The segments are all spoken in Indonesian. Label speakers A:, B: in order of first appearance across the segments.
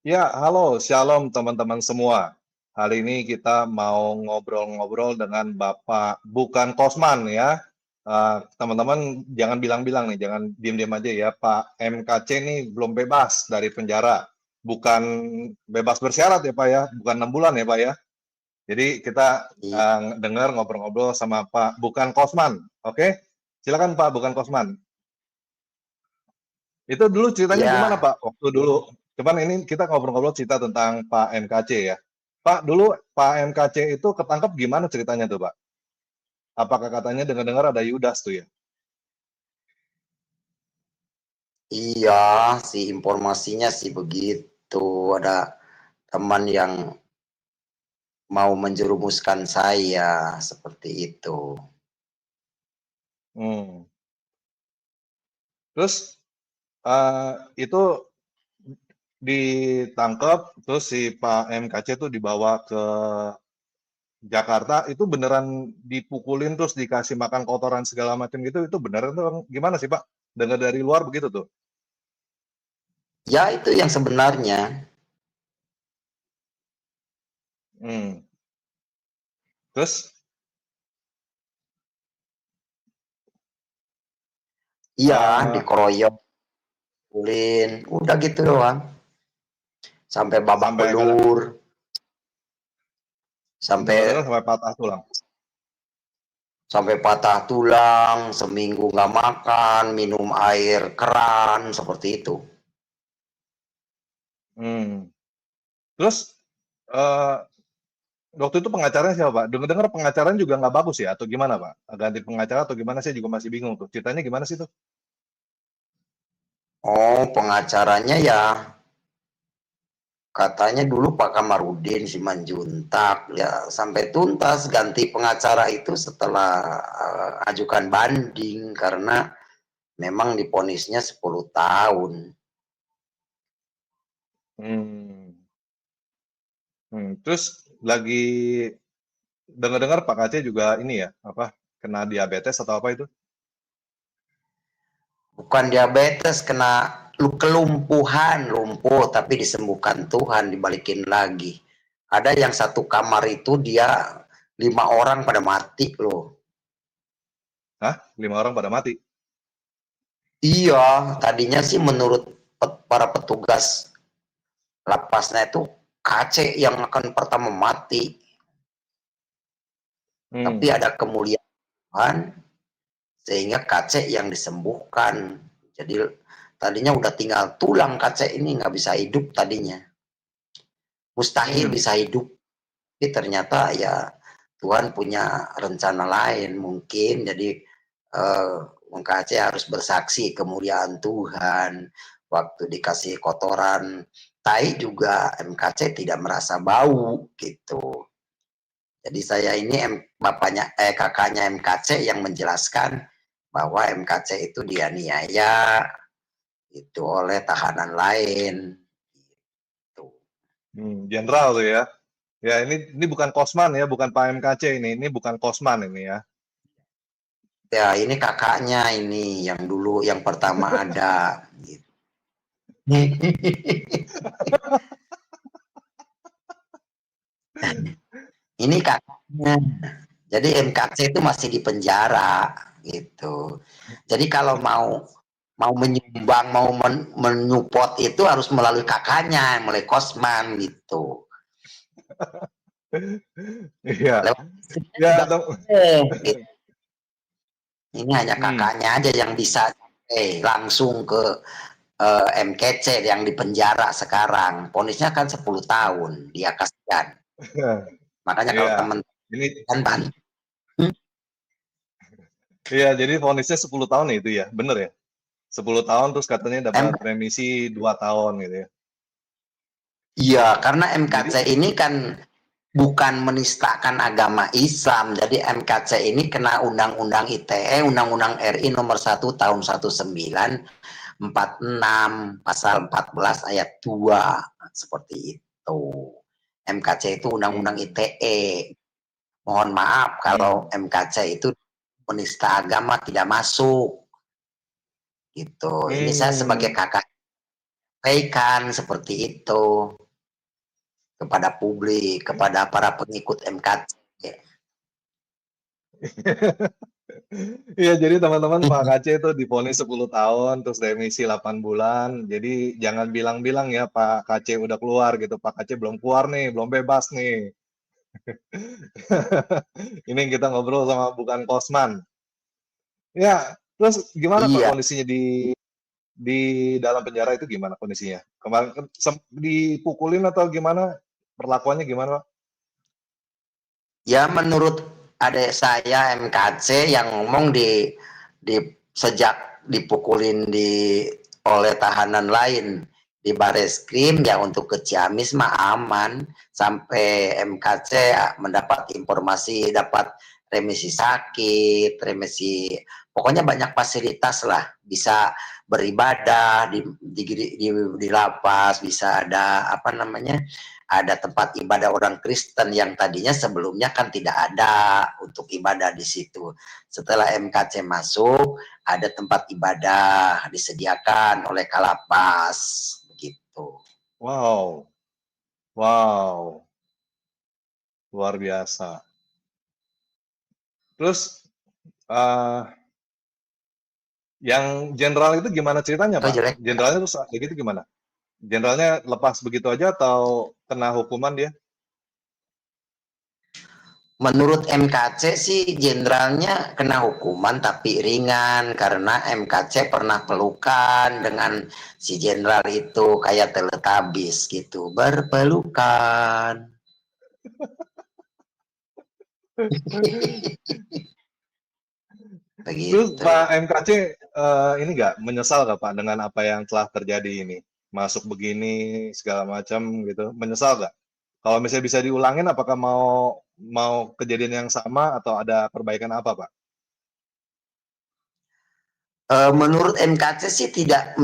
A: Ya, halo, shalom teman-teman semua. Hari ini kita mau ngobrol-ngobrol dengan Bapak bukan Kosman ya. Teman-teman jangan bilang-bilang nih, jangan diam-diam aja ya. Pak MKC nih belum bebas dari penjara. Bukan bebas bersyarat ya Pak ya, bukan 6 bulan ya Pak ya. Jadi kita
B: I-
A: dengar ngobrol-ngobrol sama Pak bukan Kosman. Oke, silakan Pak bukan Kosman. Itu dulu ceritanya gimana
B: Ya,
A: Pak? Waktu dulu, cuman ini kita ngobrol-ngobrol cerita tentang Pak MKC ya. Pak, dulu Pak MKC itu ketangkep gimana ceritanya tuh Pak? Apakah katanya dengar-dengar ada Yudas tuh ya?
B: iya sih informasinya sih begitu. Ada teman yang mau menjerumuskan saya seperti itu.
A: Hmm. Terus itu ditangkap, terus si Pak MKC tuh dibawa ke Jakarta, itu beneran dipukulin terus dikasih makan kotoran segala macam gitu, itu beneran tuh gimana sih Pak? Dengar dari luar begitu tuh.
B: Ya itu yang sebenarnya.
A: Hmm. Terus,
B: Iya,
A: eh,
B: dikeroyok, pukulin, udah gitu doang. Sampai babak
A: sampai nggak
B: belur, sampai
A: dengar-dengar sampai patah tulang.
B: sampai patah tulang, seminggu nggak makan, minum air keran seperti itu.
A: Hmm. Terus eh, waktu itu pengacaranya siapa Pak? Dengar-dengar pengacaranya juga nggak bagus ya atau gimana Pak? Ganti pengacara atau gimana saya juga masih bingung tuh. Ceritanya gimana sih tuh?
B: Oh, pengacaranya ya katanya dulu Pak Kamarudin Simanjuntak ya sampai tuntas ganti pengacara itu setelah ajukan banding karena memang diponisnya 10 tahun.
A: Hmm. Terus lagi dengar-dengar Pak Aceh juga ini ya apa kena diabetes atau apa itu?
B: Bukan diabetes, kena kelumpuhan, lumpuh tapi disembuhkan Tuhan, dibalikin lagi. Ada yang satu kamar itu dia 5 orang pada mati loh.
A: Hah? 5 orang pada mati?
B: Iya, tadinya sih menurut para petugas lapasnya itu KC yang akan pertama mati, tapi
A: Hmm.
B: ada kemuliaan Tuhan sehingga KC yang disembuhkan. Jadi tadinya udah tinggal tulang KC ini nggak bisa hidup tadinya, mustahil
A: Hmm.
B: bisa hidup. Tapi ternyata ya Tuhan punya rencana lain mungkin. Jadi Wong KC harus bersaksi kemuliaan Tuhan. Waktu dikasih kotoran tai juga MKC tidak merasa bau gitu. Jadi saya ini kakaknya MKC yang menjelaskan bahwa MKC itu dianiaya itu oleh tahanan lain. Gitu.
A: Jenderal tuh ya. Ya ini bukan Kosman ya, bukan Pak MKC ini bukan Kosman ini ya.
B: Ya ini kakaknya ini yang dulu yang pertama ada. Gitu. Ini kakaknya. Jadi MKC itu masih di penjara gitu. Jadi kalau mau mau menyumbang, mau menyupport itu harus melalui kakaknya, melalui Kosman gitu.
A: Iya.
B: Lewat istrinya
A: Ya,
B: juga gitu. Ini hanya
A: hmm.
B: kakaknya aja yang bisa langsung ke MKC yang di penjara sekarang. Ponisnya kan 10 tahun dia kasihan. Makanya kalau
A: Iya. Ini
B: teman-teman bantu.
A: iya, jadi vonisnya 10 tahun ya itu ya, bener ya? 10 tahun terus katanya dapat remisi 2 tahun gitu ya.
B: Iya, karena MKC
A: Jadi,
B: ini kan bukan menistakan agama Islam. Jadi MKC ini kena Undang-Undang ITE, Undang-Undang RI nomor 1 tahun 1946, pasal 14 ayat 2, seperti itu. MKC itu Undang-Undang
A: hmm,
B: ITE. Mohon maaf kalau
A: hmm,
B: MKC itu penista agama tidak masuk gitu. Ini saya sebagai
A: hmm,
B: kakak sampaikan seperti itu kepada publik, kepada para pengikut MKC.
A: Iya, jadi teman-teman Pak KC itu divonis 10 tahun, terus remisi 8 bulan. Jadi jangan bilang-bilang ya Pak KC udah keluar gitu. Pak KC belum keluar nih, belum bebas nih. Ini kita ngobrol sama bukan Kosman. Ya, terus gimana Pak
B: Iya,
A: kondisinya di dalam penjara itu gimana kondisinya? Kemarin kan dipukulin atau gimana? Perlakuannya gimana, Pak?
B: ya menurut adik saya MKC yang ngomong di sejak dipukulin oleh tahanan lain di Bareskrim, ya untuk ke Ciamis mah aman, sampai MKC mendapat informasi dapat remisi sakit, remisi, pokoknya banyak fasilitas lah, bisa beribadah di lapas, bisa ada apa namanya, ada tempat ibadah orang Kristen yang tadinya sebelumnya kan tidak ada untuk ibadah di situ. Setelah MKC masuk, ada tempat ibadah disediakan oleh Kalapas begitu.
A: Wow, wow, luar biasa. Terus eh, yang jenderal itu gimana ceritanya,
B: Oh
A: Pak?
B: jelek.
A: Jenderalnya terus kayak gitu gimana? Jenderalnya lepas begitu aja atau kena hukuman dia?
B: Menurut MKC sih jenderalnya kena hukuman tapi ringan karena MKC pernah pelukan dengan si jenderal itu kayak teletabis gitu, berpelukan.
A: Terus
B: Begitu.
A: Pak MKC ini nggak menyesal nggak Pak dengan apa yang telah terjadi ini? Masuk begini segala macam gitu, menyesal nggak? Kalau misalnya bisa diulangin, apakah mau mau kejadian yang sama atau ada perbaikan apa, Pak?
B: Menurut MKC sih tidak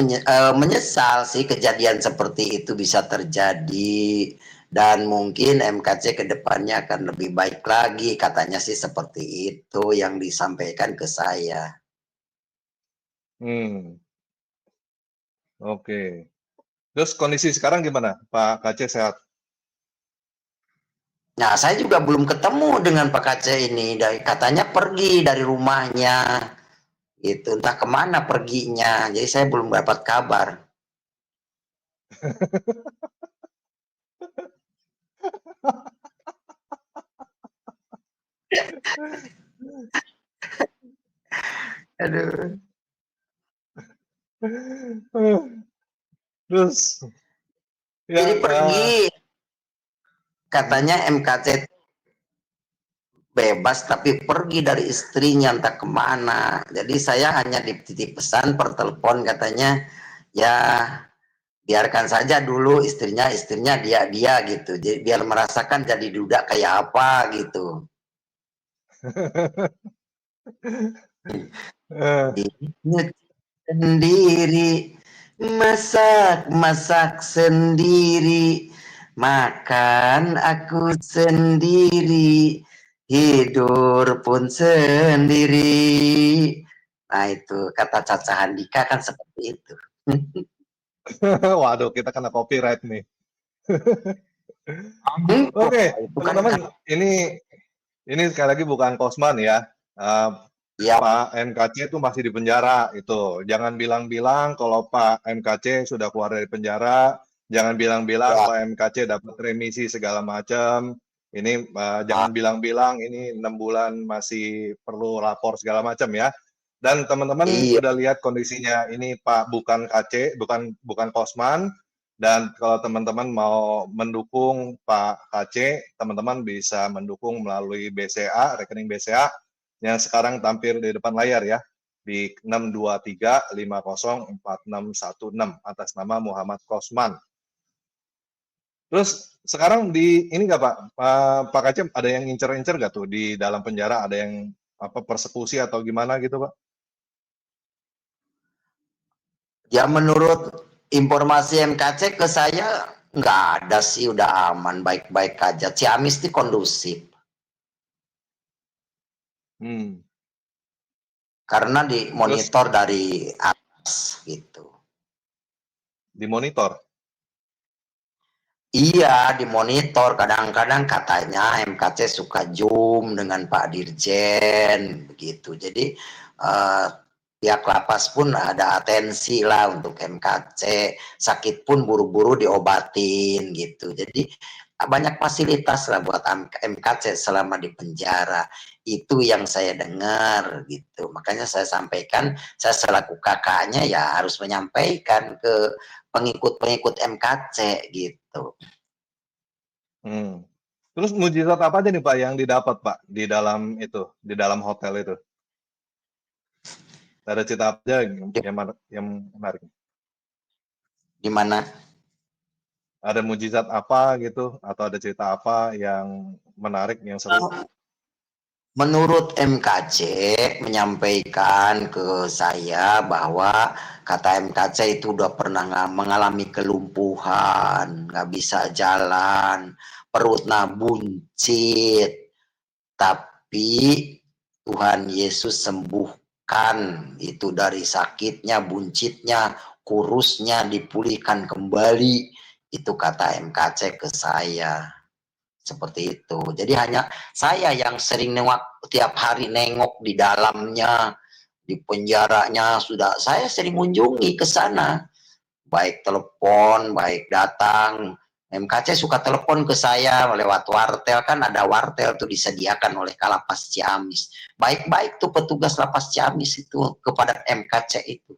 B: menyesal sih kejadian seperti itu bisa terjadi, dan mungkin MKC ke depannya akan lebih baik lagi, katanya sih seperti itu yang disampaikan ke saya.
A: Hmm, oke. Terus kondisi sekarang gimana? Pak KC sehat?
B: Nah, saya juga belum ketemu dengan Pak KC ini, katanya pergi dari rumahnya, itu entah kemana perginya, jadi saya belum dapat kabar. Aduh.
A: Terus ya
B: Jadi pergi,
A: hmm?
B: katanya MKC bebas tapi pergi dari istrinya entah kemana, jadi saya hanya dititip pesan per telepon, katanya ya biarkan saja dulu istrinya dia gitu, jadi biar merasakan jadi duda kayak apa gitu.
A: Eh,
B: Ingat sendiri, masak sendiri, makan aku sendiri, tidur pun sendiri. Nah itu kata Caca Handika kan seperti itu.
A: waduh, kita kena copyright nih.
B: Oh,
A: Oke,
B: itu kan
A: teman-teman, ini sekali lagi bukan Kosman ya. Eh,
B: ya,
A: Pak MKC itu masih di penjara itu. Jangan bilang-bilang kalau Pak MKC sudah keluar dari penjara. Jangan bilang-bilang
B: ya,
A: Pak MKC dapat remisi segala macam. Ini
B: ah,
A: jangan bilang-bilang ini 6 bulan masih perlu lapor segala macam ya. Dan teman-teman
B: iya,
A: udah lihat kondisinya. Ini Pak bukan KC, bukan bukan Kosman. Dan kalau teman-teman mau mendukung Pak KC, teman-teman bisa mendukung melalui BCA, rekening BCA yang sekarang tampil di depan layar ya, di 623504616 atas nama Muhammad Kosman. Terus sekarang di ini nggak Pak, Pak Kacem ada yang incer-incer nggak tuh di dalam penjara, ada yang apa persekusi atau gimana gitu Pak?
B: ya menurut informasi MKC ke saya nggak ada sih, udah aman, baik-baik aja. Ciamis ini kondusif
A: Hmm.
B: karena
A: Terus
B: dimonitor dari atas gitu.
A: dimonitor.
B: Iya, dimonitor. Kadang-kadang katanya MKC suka zoom dengan Pak Dirjen, begitu. Jadi pihak lapas pun ada atensi lah untuk MKC. Sakit pun buru-buru diobatin, gitu. Jadi banyak fasilitas lah buat MKC selama di penjara. Itu yang saya dengar, gitu. Makanya saya sampaikan, saya selaku kakaknya ya harus menyampaikan ke pengikut-pengikut MKC, gitu.
A: Terus mujizat apa aja nih Pak yang didapat Pak di dalam hotel itu? Ada cerita apa aja yang menarik?
B: Di mana?
A: Ada mujizat apa gitu atau ada cerita apa yang menarik, yang seru?
B: Menurut MKC menyampaikan ke saya bahwa kata MKC itu udah pernah mengalami kelumpuhan, nggak bisa jalan, perutnya buncit, tapi Tuhan Yesus sembuhkan itu dari sakitnya, buncitnya, kurusnya dipulihkan kembali. Itu kata MKC ke saya. Seperti itu. Jadi hanya saya yang sering nengok tiap hari nengok di dalamnya, di penjaranya sudah saya sering kunjungi ke sana. Baik telepon, baik datang. MKC suka telepon ke saya lewat wartel, kan ada wartel tuh disediakan oleh Kalapas Ciamis. Baik-baik tuh petugas Lapas Ciamis itu kepada MKC itu.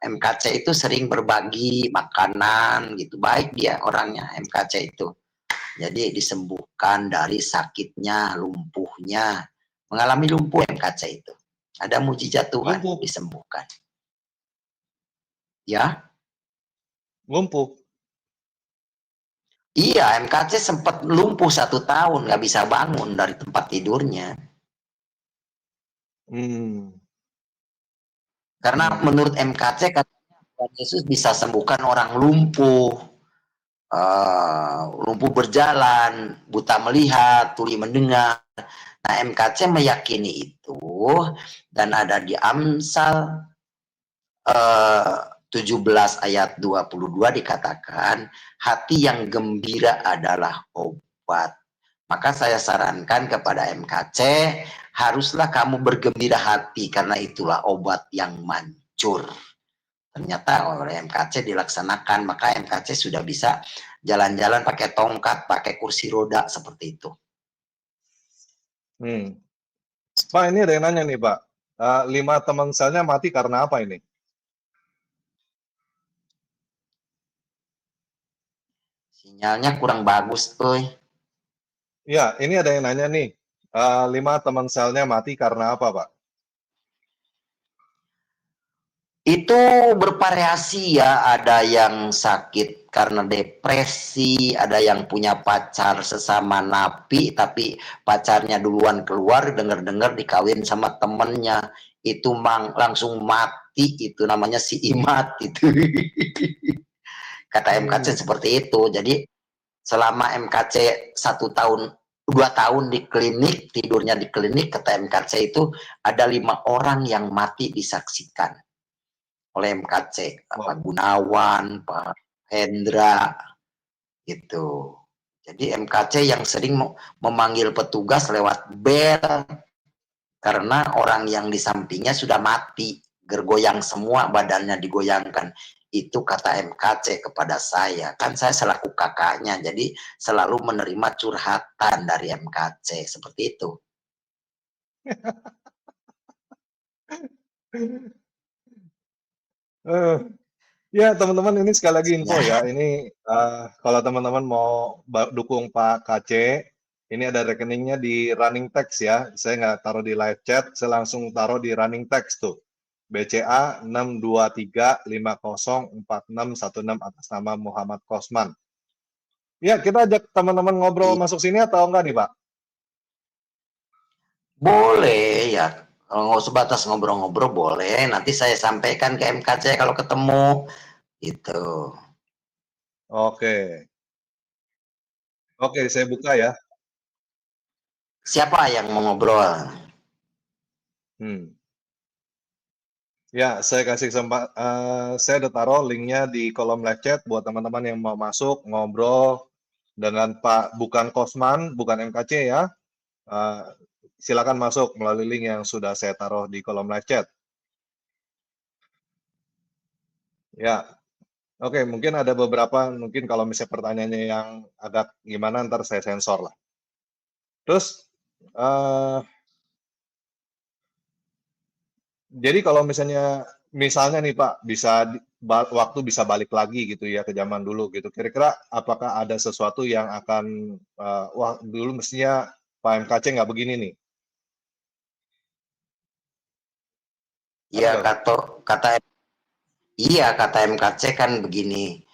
B: MKC itu sering berbagi makanan gitu, baik dia orangnya MKC itu. Jadi disembuhkan dari sakitnya, lumpuhnya. Mengalami lumpuh MKC itu. Ada mujizat Tuhan,
A: Lumpuh,
B: disembuhkan. Ya,
A: lumpuh.
B: iya, MKC sempat lumpuh 1 tahun, nggak bisa bangun dari tempat tidurnya.
A: Hmm.
B: Karena
A: Hmm.
B: menurut MKC katanya Tuhan Yesus bisa sembuhkan orang lumpuh, lumpuh berjalan, buta melihat, tuli mendengar. Nah, MKC meyakini itu, dan ada di Amsal 17 ayat 22 dikatakan, hati yang gembira adalah obat. Maka saya sarankan kepada MKC, haruslah kamu bergembira hati karena itulah obat yang manjur. Ternyata oleh MKC dilaksanakan, maka MKC sudah bisa jalan-jalan pakai tongkat, pakai kursi roda seperti itu.
A: Pak, ini ada yang nanya nih Pak. 5 teman selnya mati karena apa ini?
B: Sinyalnya kurang bagus, tuh.
A: Ya, ini ada yang nanya nih. 5 teman selnya mati karena apa Pak?
B: Itu bervariasi ya, ada yang sakit karena depresi, ada yang punya pacar sesama napi, tapi pacarnya duluan keluar, dengar-dengar dikawin sama temennya, itu langsung mati, itu namanya si Imat itu. Kata MKC seperti itu. Jadi selama MKC 1 tahun 2 tahun di klinik, tidurnya di klinik, kata MKC itu ada 5 orang yang mati disaksikan oleh MKC, Pak Gunawan, Pak Hendra, gitu. Jadi MKC yang sering memanggil petugas lewat bel karena orang yang di sampingnya sudah mati, gergoyang semua, badannya digoyangkan. Itu kata MKC kepada saya. Kan saya selaku kakaknya, jadi selalu menerima curhatan dari MKC, seperti itu.
A: Eh, Ya, teman-teman, ini sekali lagi info
B: Ya,
A: ya. Ini kalau teman-teman mau dukung Pak KC, ini ada rekeningnya di running text ya. Saya nggak taruh di live chat, saya langsung taruh di running text tuh. BCA 623504616 atas nama Muhammad Kosman. Ya, kita ajak teman-teman ngobrol masuk sini atau enggak nih, Pak?
B: boleh ya. Kalau nggak sebatas ngobrol-ngobrol boleh. Nanti saya sampaikan ke MKC kalau ketemu. Itu.
A: Oke. Oke, saya buka ya.
B: Siapa yang mau ngobrol?
A: Hmm. Ya, saya kasih saya udah taruh linknya di kolom live chat buat teman-teman yang mau masuk ngobrol dengan Pak bukan Kosman, bukan MKC ya. Eh, Silakan masuk melalui link yang sudah saya taruh di kolom live chat. Ya, oke, mungkin ada beberapa, mungkin kalau misalnya pertanyaannya yang agak gimana, ntar saya sensor lah. Terus, jadi kalau misalnya nih Pak, waktu bisa balik lagi gitu ya ke zaman dulu gitu. Kira-kira apakah ada sesuatu yang akan, wah dulu mestinya Pak MKC nggak begini nih? Ada
B: Iya
A: nggak Pak?
B: kata MKC kan begini,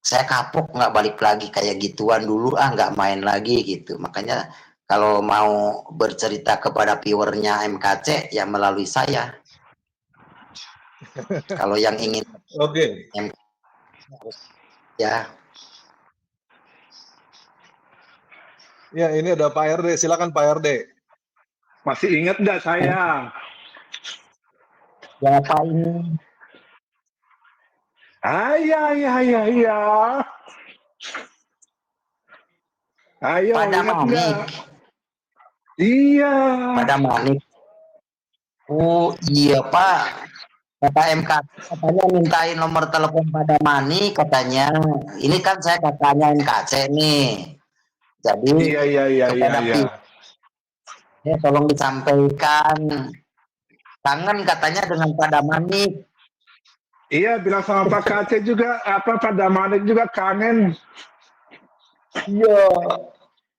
B: saya kapok nggak balik lagi kayak gituan dulu, nggak main lagi gitu. Makanya kalau mau bercerita kepada viewernya MKC ya melalui saya. Kalau yang ingin
A: Oke,
B: MKC ya,
A: ya ini ada Pak RD, silakan Pak RD.
C: Masih ingat nggak saya?
B: siapa ini?
C: Iya, iya, iya, iya. Ayo,
B: Pada
C: ingat
B: Manik,
C: nggak? Iya.
B: pada Manik. Oh iya Pak, kata MKC katanya mintain nomor telepon pada Mani katanya. Ini kan saya katanya MKC nih. Jadi
C: Iya, iya, iya, iya,
B: kepada
C: iya.
B: ya, tolong disampaikan kangen katanya dengan pada Manik.
C: Iya, bilang sama Pak Kace juga, Pak Damanik juga kangen.
B: Iya,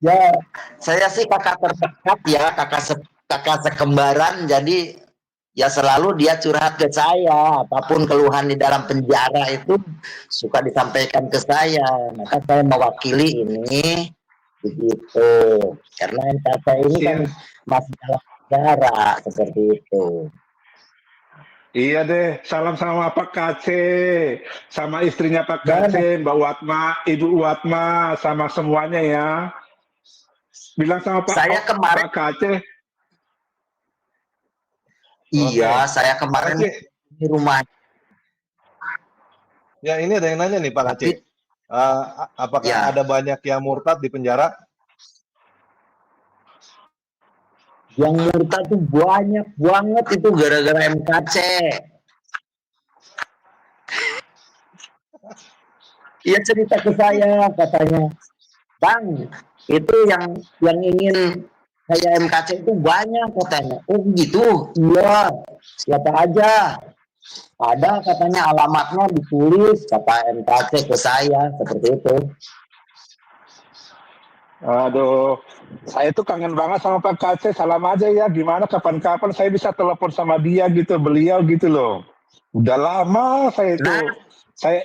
B: ya saya sih kakak terdekat ya, kakak sekembaran. Jadi ya selalu dia curhat ke saya, apapun keluhan di dalam penjara itu suka disampaikan ke saya. Maka saya mewakili ini begitu. Karena NKT ini kan
C: Iya,
B: masih dalam penjara seperti itu.
C: iya deh. Salam sama Pak Kace, sama istrinya Pak
B: Dan
C: Kace, Mbak Watma, Ibu Watma, sama semuanya ya. Bilang sama
B: saya kemarin,
C: Pak Kace.
B: iya,
A: Oke,
B: saya
A: Pak
B: kemarin
A: Kece,
B: di rumah,
A: ya ini ada yang nanya nih Pak Kece.
B: tapi
A: Apakah
B: ya
A: ada banyak yang murtad di penjara?
B: yang murtad tuh banyak banget itu gara-gara MKC. Ia cerita ke saya katanya, Bang, itu yang ingin saya MKC itu banyak katanya. Oh gitu, iya. Siapa aja? Ada katanya alamatnya ditulis kata MKC ke saya seperti itu.
C: Aduh, saya tuh kangen banget sama Pak Kace. Salam aja ya. Gimana kapan-kapan saya bisa telepon sama dia gitu, beliau gitu loh. Udah lama saya
B: Nah,
C: itu. Saya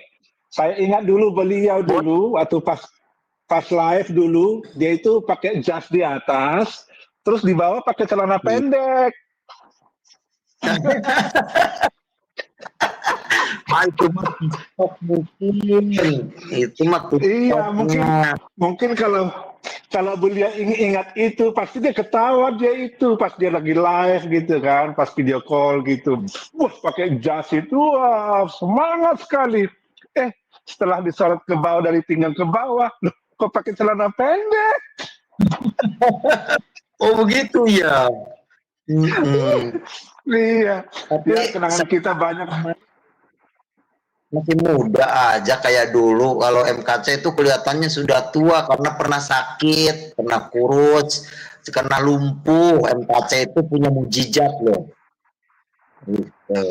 C: saya ingat dulu beliau dulu waktu pas live dulu, dia itu pakai jas di atas, terus di bawah pakai celana pendek.
B: itu mah TikTok mungkin. Itu mah
C: Iya,
B: TikToknya.
C: mungkin kalau kalau beliau ingat itu pasti dia ketawa dia itu pas dia lagi live gitu kan, pas video call gitu. Wah, pakai jas itu wah, semangat sekali. Setelah disorot ke bawah dari pinggang ke bawah, loh, kok pakai celana pendek?
B: Oh begitu ya.
C: Iya,
B: Tapi
C: ya kenangan kita banyak.
B: masih muda aja kayak dulu. Kalau MKC itu kelihatannya sudah tua karena pernah sakit, pernah kurus, karena lumpuh. MKC itu punya mujizat loh. Gitu.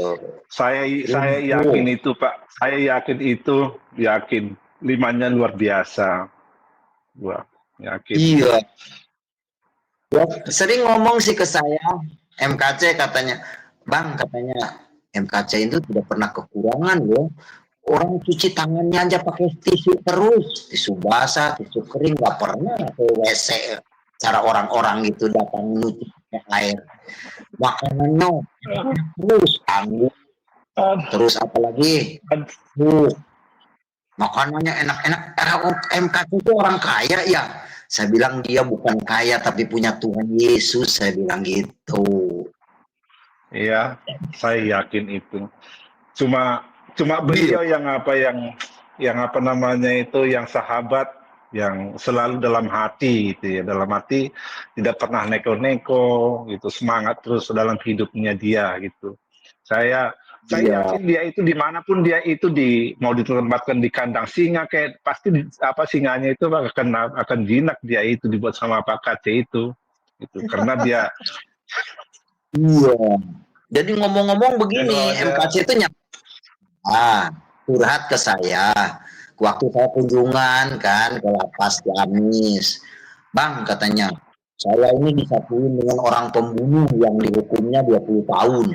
C: Saya
B: Lumpuh.
C: yakin itu Pak, saya yakin itu, yakin limanya luar biasa. Wah, yakin.
B: Iya. Ya, sering ngomong sih ke saya, MKC katanya, Bang katanya MKC itu tidak pernah kekurangan loh. Orang cuci tangannya aja pakai tisu terus, tisu basah, tisu kering, nggak pernah ke WC. Cara orang-orang gitu datang nyuci pakai air. Makanannya terus tangguh, terus apalagi makanannya enak-enak. MKC itu orang kaya ya. Saya bilang dia bukan kaya tapi punya Tuhan Yesus. Saya bilang gitu.
C: Iya, saya yakin itu. Cuma cuma
B: Iya.
C: beliau yang apa namanya itu, yang sahabat yang selalu dalam hati gitu ya, dalam hati tidak pernah neko-neko gitu, semangat terus dalam hidupnya dia gitu. Saya saya
B: Iya.
C: yakin dia itu dimanapun dia itu mau ditempatkan di kandang singa kayak pasti apa singanya itu akan jinak dia itu dibuat sama Pak KC itu karena dia
B: Iya. Jadi ngomong-ngomong
A: Ya
B: begini,
A: kalau dia
B: MKC itu curhat ke saya. Waktu saya kunjungan kan ke lapas Ciamis. Bang, katanya, saya ini disatuin dengan orang pembunuh yang dihukumnya 20 tahun.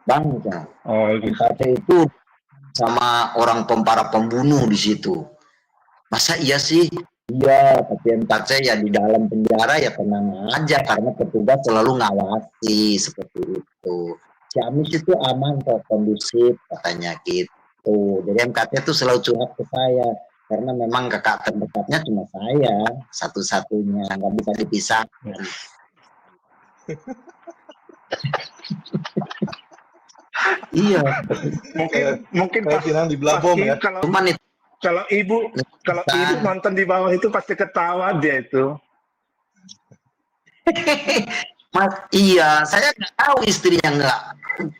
B: Bang, ya,
C: oh
B: MKC itu sama orang para pembunuh di situ. Masa iya sih? Iya, tapi MKC ya di dalam penjara ya tenang aja karena petugas selalu ngawasi seperti itu. Ciamis itu aman kok, kondusif katanya gitu. Jadi MKC itu selalu curhat ke saya karena memang kakak terdekatnya cuma saya satu-satunya, nggak bisa dipisahkan. Iya,
C: mungkin
A: kayak
C: mungkin
A: kayak Pinang di Belabom ya.
C: kalau
B: cuman itu
C: kalau ibu kalau ibu
B: kan
C: nonton di bawah itu pasti ketawa dia itu.
B: Mas, iya, saya nggak tahu istrinya nggak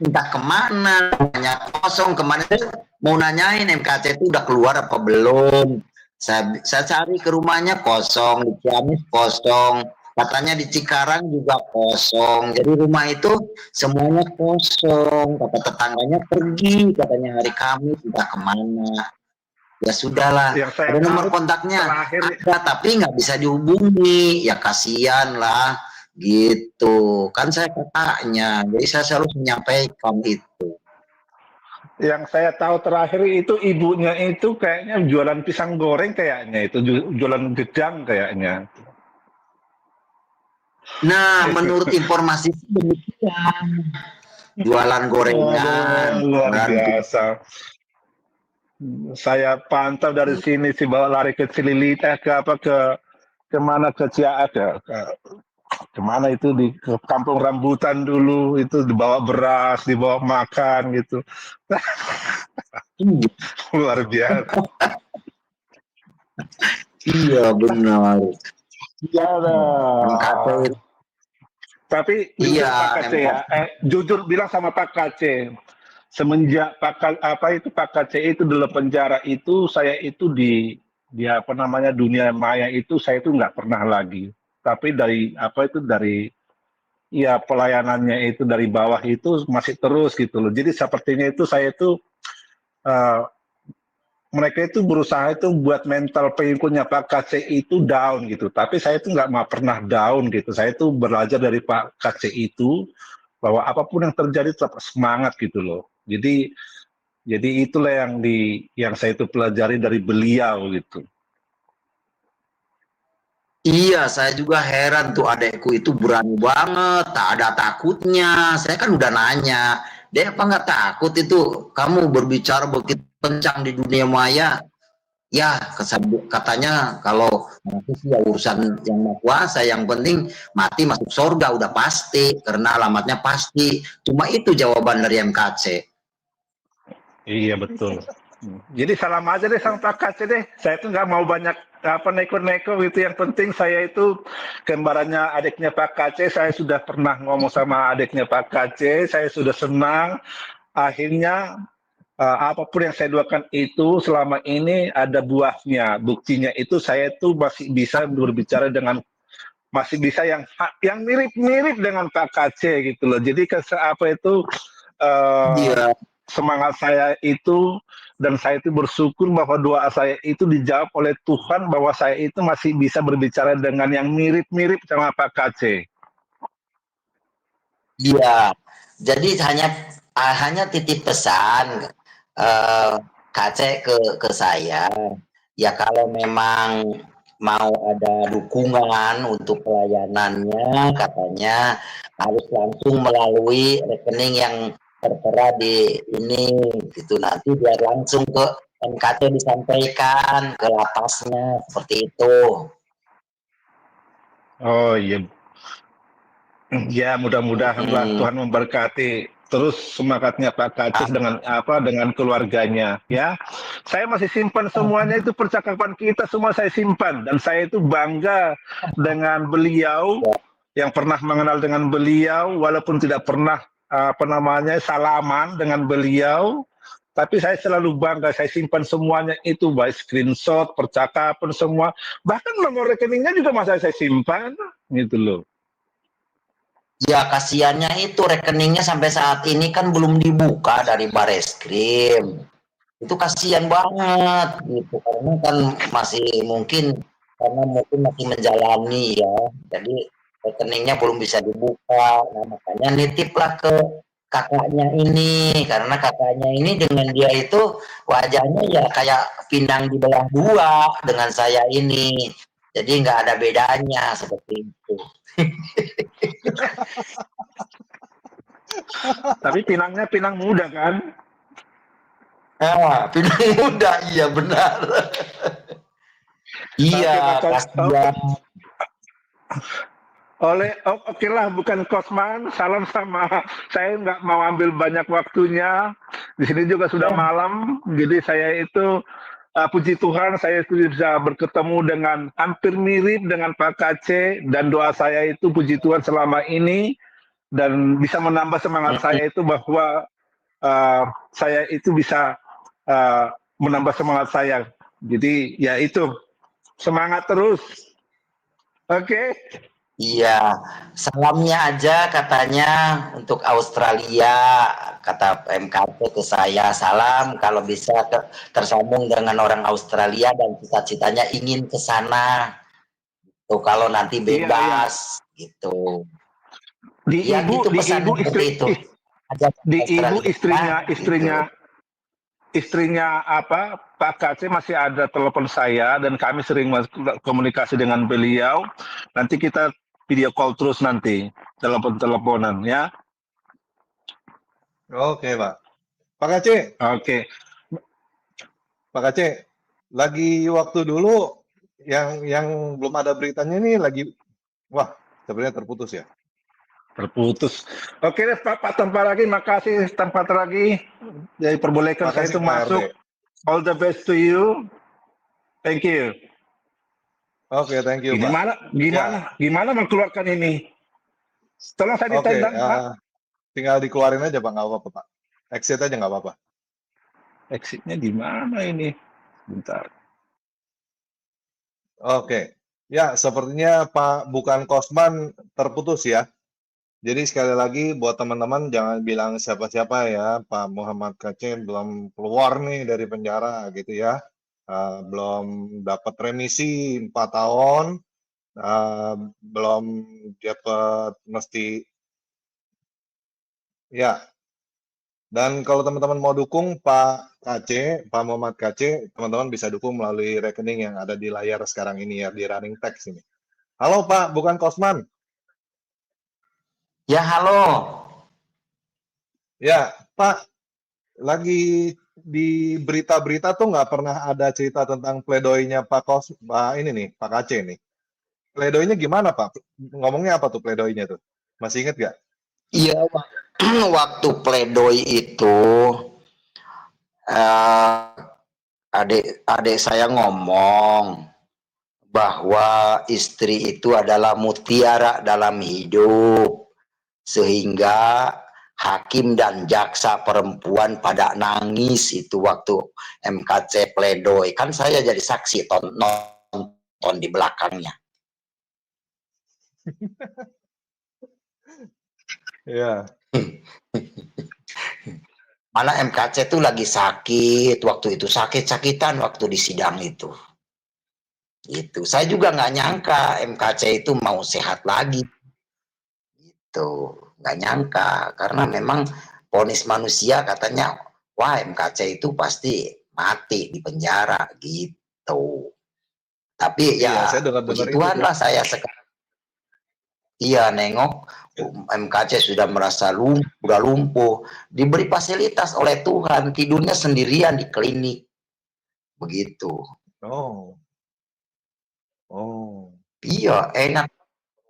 B: entah kemana, nanya kosong kemana. Saya mau nanyain MKC itu udah keluar apa belum. Saya cari ke rumahnya kosong, di Ciamis kosong, katanya di Cikarang juga kosong. Jadi rumah itu semuanya kosong. Kata tetangganya pergi, katanya hari Kamis entah kemana. Ya sudahlah,
C: Yang saya
B: ada nomor
C: tahu
B: kontaknya,
C: terakhir
B: ada tapi nggak bisa dihubungi. Ya kasihan lah, gitu. Kan saya kakaknya, jadi saya selalu menyampaikan itu.
C: yang saya tahu terakhir itu ibunya itu kayaknya jualan pisang goreng kayaknya itu jualan gedang kayaknya.
B: Nah, menurut informasi sih demikian, jualan gorengan,
C: Waduh, luar
B: jualan
C: biasa. Saya pantau dari sini sih bawa lari ke Cililita ke apa ke kemana ke Ciaada kemana itu di ke kampung rambutan dulu itu dibawa beras dibawa makan gitu luar biasa.
B: iya benar. Iya, MKT,
C: Ada. Tapi jujur Pak
B: iya
C: KC ya,
B: MKT.
C: jujur bilang sama Pak KC, semenjak apa itu Pak KC itu dalam penjara itu saya itu di apa namanya dunia maya itu saya itu nggak pernah lagi. Tapi dari apa itu dari ya pelayanannya itu dari bawah itu masih terus gitu loh. Jadi sepertinya itu saya itu eh, mereka itu berusaha itu buat mental pengikutnya Pak KC itu down gitu. Tapi saya itu nggak pernah down gitu. Saya itu belajar dari Pak KC itu bahwa apapun yang terjadi tetap semangat gitu loh. Jadi itulah yang saya itu pelajari dari beliau gitu.
B: Iya, saya juga heran tuh adekku itu berani banget, tak ada takutnya. Saya kan udah nanya, Dek apa nggak takut itu kamu berbicara begitu kencang di dunia maya? Ya, katanya kalau mati sih ya urusan yang maha kuasa, yang penting mati masuk surga udah pasti, karena alamatnya pasti. Cuma itu jawaban dari MKC.
C: Iya betul. Jadi salam aja deh sama Pak KC deh. Saya tuh nggak mau banyak apa neko-neko gitu. Yang penting saya itu kembarannya adiknya Pak KC. Saya sudah pernah ngomong sama adiknya Pak KC. Saya sudah senang. Akhirnya apapun yang saya doakan itu selama ini ada buahnya. Buktinya itu saya itu masih bisa berbicara dengan masih bisa yang mirip-mirip dengan Pak KC gitu loh. Jadi apa itu eh,
B: Iya,
C: semangat saya itu dan saya itu bersyukur bahwa doa saya itu dijawab oleh Tuhan bahwa saya itu masih bisa berbicara dengan yang mirip-mirip sama Pak KC.
B: iya. Jadi hanya titip pesan eh, KC ke saya. Ya kalau memang mau ada dukungan untuk pelayanannya, katanya harus langsung melalui rekening yang tertera di ini, gitu. Nanti biar langsung ke MKT disampaikan ke lapasnya seperti itu.
C: Oh iya, Ya, mudah-mudahan lah
B: Mm-mm.
C: Tuhan memberkati terus semangatnya Pak Kacis dengan keluarganya ya. Saya masih simpan semuanya itu percakapan kita semua saya simpan dan saya itu bangga dengan beliau yang pernah mengenal dengan beliau walaupun tidak pernah salaman dengan beliau, tapi saya selalu bangga saya simpan semuanya itu baik screenshot, percakapan semua, bahkan nomor rekeningnya juga masih saya simpan gitu loh.
B: Ya kasihannya itu rekeningnya sampai saat ini kan belum dibuka dari Bareskrim. Itu kasihan banget gitu karena kan mungkin masih menjalani ya. Jadi rekeningnya belum bisa dibuka. Nah, makanya nitiplah ke kakaknya ini karena kakaknya ini dengan dia itu wajahnya ya kayak pinang dibelah dua dengan saya ini. Jadi nggak ada bedanya seperti itu.
C: Tapi pinangnya pinang muda kan.
B: Ah, pinang muda, iya benar. Iya,
C: Oke, maka
B: kasihan.
C: oke lah, bukan Kosman. Salam sama saya nggak mau ambil banyak waktunya. Di sini juga sudah malam, jadi saya itu puji Tuhan saya itu bisa berketemu dengan hampir mirip dengan Pak KC dan doa saya itu puji Tuhan selama ini dan bisa menambah semangat saya itu bahwa saya itu bisa menambah semangat saya. Jadi ya itu semangat terus. Oke.
B: Iya, salamnya aja katanya untuk Australia, kata MKT ke saya, salam kalau bisa tersambung dengan orang Australia dan cita-citanya ingin ke sana. Tuh kalau nanti
C: Iya, iya.
B: bebas gitu.
C: Di
B: Iya
C: ibu,
B: gitu
C: di
B: pesannya
C: ibu
B: seperti
C: istri,
B: itu. Aja ke
C: di ibu
B: Australia gitu.
C: istrinya apa Pak KC masih ada telepon saya dan kami sering komunikasi dengan beliau. Nanti kita video call terus nanti telepon-teleponan ya.
A: Oke, Pak. Pak Aceh,
C: Oke.
A: Pak Aceh, lagi waktu dulu yang belum ada beritanya ini lagi, wah, sebenarnya terputus ya.
C: Terputus. Oke deh Pak tempat lagi, makasih tempat lagi. Jadi perbolehkan saya
A: Makasih
C: itu
A: Pak RT.
C: masuk. All the best to you. Thank you.
A: Oke, thank you, Pak. Ya,
C: Gimana mengeluarkan ini? Setelah saya
A: oke.
C: ditendang, Pak.
A: Tinggal dikeluarin aja, Pak. Nggak apa-apa, Pak. Exit aja nggak apa-apa.
C: Exitnya di mana ini? Bentar.
A: Oke. Ya, sepertinya Pak bukan Kosman terputus ya. Jadi sekali lagi buat teman-teman jangan bilang siapa-siapa ya, Pak Muhammad Kacem belum keluar nih dari penjara gitu ya. Belum dapat remisi 4 tahun, belum dapat mesti ya. Dan kalau teman-teman mau dukung Pak KC, Pak Muhammad KC, teman-teman bisa dukung melalui rekening yang ada di layar sekarang ini ya, di running text ini. Halo Pak, bukan Kosman.
B: Ya halo.
A: Ya, Pak, lagi di berita-berita tuh nggak pernah ada cerita tentang pledoinya Pak ini nih, Pak KC nih. Pledoinya gimana Pak? Ngomongnya apa tuh pledoinya tuh? Masih inget nggak?
B: Iya, waktu pledoi itu eh, adik saya ngomong bahwa istri itu adalah mutiara dalam hidup, sehingga hakim dan jaksa perempuan pada nangis itu waktu MKC pledoi. Kan saya jadi saksi nonton di belakangnya.
A: Iya.
B: Mana MKC itu lagi sakit waktu itu, sakit-sakitan waktu di sidang itu. Itu saya juga nggak nyangka MKC itu mau sehat lagi. Itu nggak nyangka karena memang vonis manusia katanya, wah MKC itu pasti mati di penjara gitu. Tapi
A: Iya,
B: ya
A: saya dengar-dengar
B: puji
A: itu
B: Tuhan
A: tuh.
B: lah saya sekarang iya nengok MKC sudah merasa udah lumpuh, diberi fasilitas oleh Tuhan, tidurnya sendirian di klinik begitu.
A: Oh, oh.
B: Iya enak,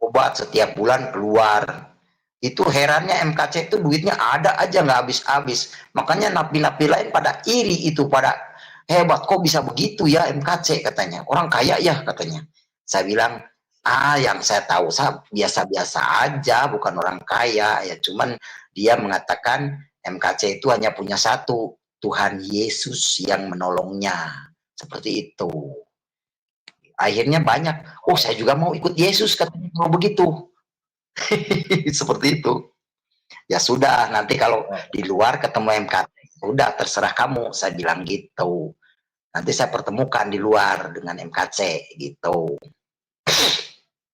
B: obat setiap bulan keluar Itu herannya MKC itu duitnya ada aja nggak habis-habis. Makanya napi-napi lain pada iri itu, pada hebat kok bisa begitu ya MKC katanya. Orang kaya ya katanya. Saya bilang, yang saya tahu saya biasa-biasa aja, bukan orang kaya ya. Cuman dia mengatakan MKC itu hanya punya satu, Tuhan Yesus yang menolongnya. Seperti itu. Akhirnya banyak, oh saya juga mau ikut Yesus katanya mau begitu. Seperti itu. Ya sudah, nanti kalau
A: Wow.
B: di luar ketemu MKT, udah terserah kamu, saya bilang gitu. Nanti saya pertemukan di luar dengan MKC gitu.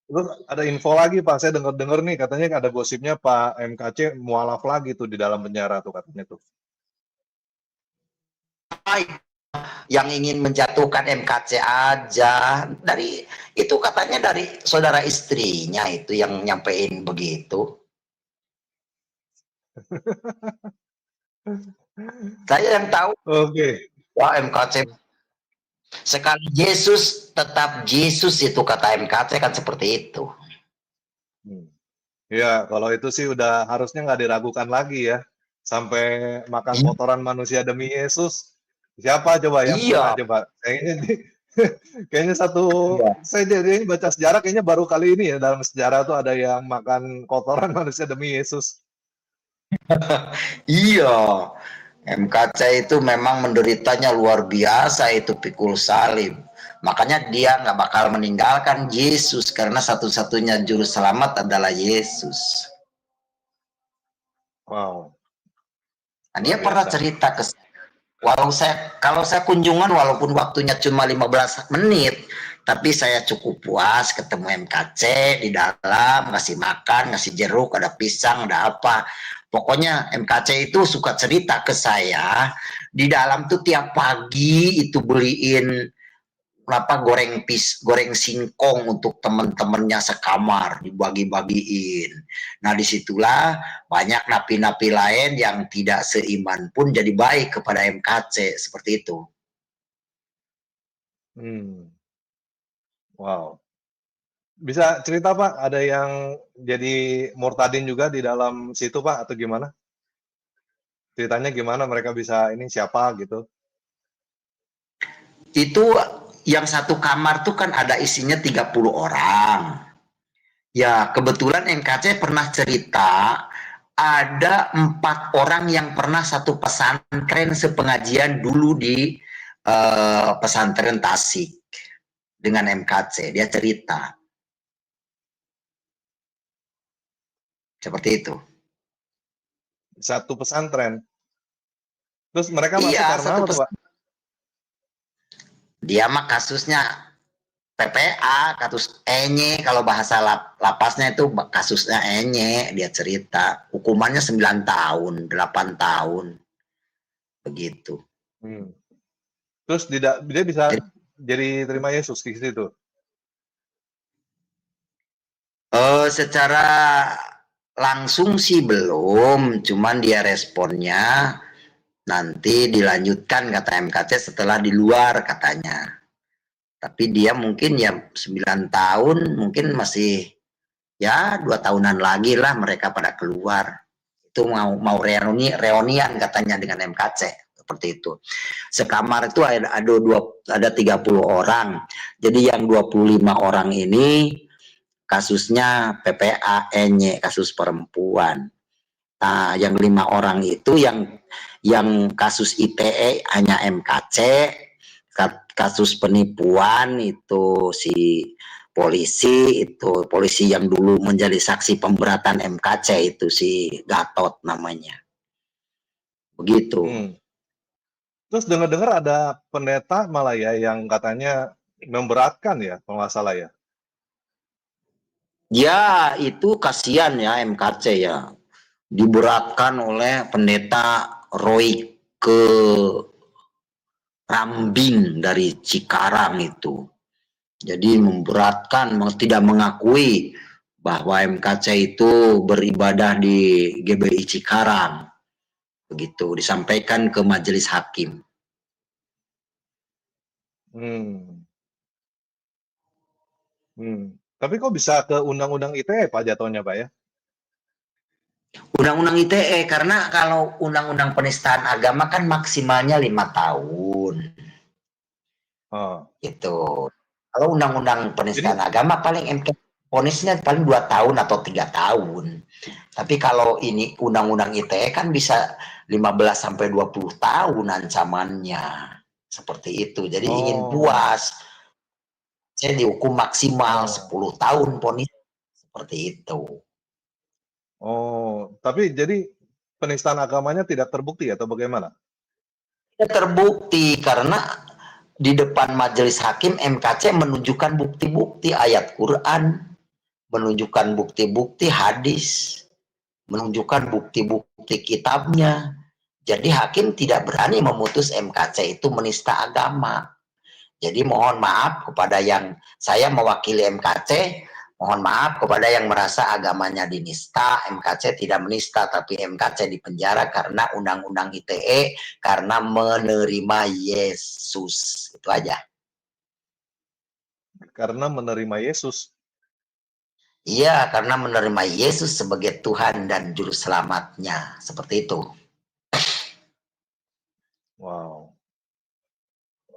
A: Terus ada info lagi Pak, saya dengar-dengar nih katanya ada gosipnya Pak MKC mualaf lagi tuh di dalam penjara tuh katanya tuh.
B: Yang ingin menjatuhkan MKC aja, dari itu katanya dari saudara istrinya itu yang nyampein begitu. Saya yang tahu,
A: Oke.
B: wah MKC sekali Yesus tetap Yesus, itu kata MKC kan seperti itu.
A: Hmm. Ya, kalau itu sih udah harusnya nggak diragukan lagi ya. Sampai makan kotoran manusia demi Yesus. Siapa coba yang pernah
B: Iya,
A: coba? Kayaknya kayaknya satu,
B: iya,
A: saya jadi baca sejarah kayaknya baru kali ini ya dalam sejarah tuh ada yang makan kotoran manusia demi Yesus.
B: iya. MKC itu memang menderitanya luar biasa, itu pikul salib. Makanya dia nggak bakal meninggalkan Yesus karena satu-satunya juru selamat adalah Yesus.
A: Wow,
B: Nah,
A: luar
B: dia pernah
A: biasa.
B: cerita ke saya, kalau saya kunjungan walaupun waktunya cuma 15 menit, tapi saya cukup puas ketemu MKC di dalam, ngasih makan, ngasih jeruk, ada pisang, ada apa. Pokoknya MKC itu suka cerita ke saya, di dalam tuh tiap pagi itu beliin goreng singkong untuk teman-temannya sekamar, dibagi-bagiin. Nah disitulah banyak napi-napi lain yang tidak seiman pun jadi baik kepada MKC, seperti itu.
A: Hmm, wow. Bisa cerita Pak, ada yang jadi murtadin juga di dalam situ Pak atau gimana? Ceritanya gimana mereka bisa ini siapa gitu?
B: Itu yang satu kamar tuh kan ada isinya 30 orang. Ya kebetulan NKC pernah cerita ada 4 orang yang pernah satu pesantren sepengajian dulu di pesantren Tasik dengan MKC. Dia cerita seperti itu.
A: Satu pesantren. Terus mereka masuk
B: Iya,
A: karena
B: satu
A: apa tuh Pak?
B: pesantren. Dia mah kasusnya PPA, kasus enye, kalau bahasa lapasnya itu kasusnya enye, dia cerita. Hukumannya 9 tahun, 8 tahun, begitu.
A: Hmm. Terus dia bisa
B: Jadi,
A: jadi terima Yesus di situ.
B: secara langsung sih belum, cuman dia responnya nanti dilanjutkan kata MKC setelah di luar katanya. Tapi dia mungkin ya 9 tahun, mungkin masih ya 2 tahunan lagi lah mereka pada keluar. Itu mau reunian katanya dengan MKC, seperti itu. Sekamar itu ada 30 orang. Jadi yang 25 orang ini kasusnya PPA ENY, kasus perempuan. Nah, yang 5 orang itu yang kasus ITE hanya MKC, kasus penipuan itu si polisi yang dulu menjadi saksi pemberatan MKC itu si Gatot namanya. Begitu.
A: Hmm. Terus dengar-dengar ada pendeta malah ya yang katanya memberatkan ya, kalau nggak salah ya.
B: Ya, itu kasihan ya MKC ya. Diberatkan oleh pendeta Roy ke Rambing dari Cikarang itu. Jadi memberatkan, tidak mengakui bahwa MKC itu beribadah di GBI Cikarang. Begitu disampaikan ke majelis hakim.
A: Hmm. Hmm. Tapi kok bisa ke undang-undang ITE Pak jatuhnya Pak ya?
B: Undang-undang ITE, karena kalau undang-undang penistaan agama kan maksimalnya 5 tahun.
A: Oh.
B: Gitu. Kalau undang-undang penistaan
A: Jadi,
B: agama paling MK vonisnya paling 2 tahun atau 3 tahun. Tapi kalau ini undang-undang ITE kan bisa 15 sampai 20 tahun ancamannya. Seperti itu. Jadi ingin
A: oh,
B: puas, saya dihukum maksimal
A: oh,
B: 10 tahun vonis seperti itu.
A: oh. Tapi jadi penistaan agamanya tidak terbukti atau bagaimana?
B: Ya, terbukti karena di depan majelis hakim MKC menunjukkan bukti-bukti ayat Quran, menunjukkan bukti-bukti hadis, menunjukkan bukti-bukti kitabnya. Jadi hakim tidak berani memutus MKC itu menista agama. Jadi mohon maaf kepada yang saya mewakili MKC, mohon maaf kepada yang merasa agamanya dinista, MKC tidak menista, tapi MKC dipenjara karena undang-undang ITE, karena menerima Yesus. Itu aja.
A: Karena menerima Yesus.
B: Iya, karena menerima Yesus sebagai Tuhan dan Juru Selamatnya. Seperti itu.
A: Wow.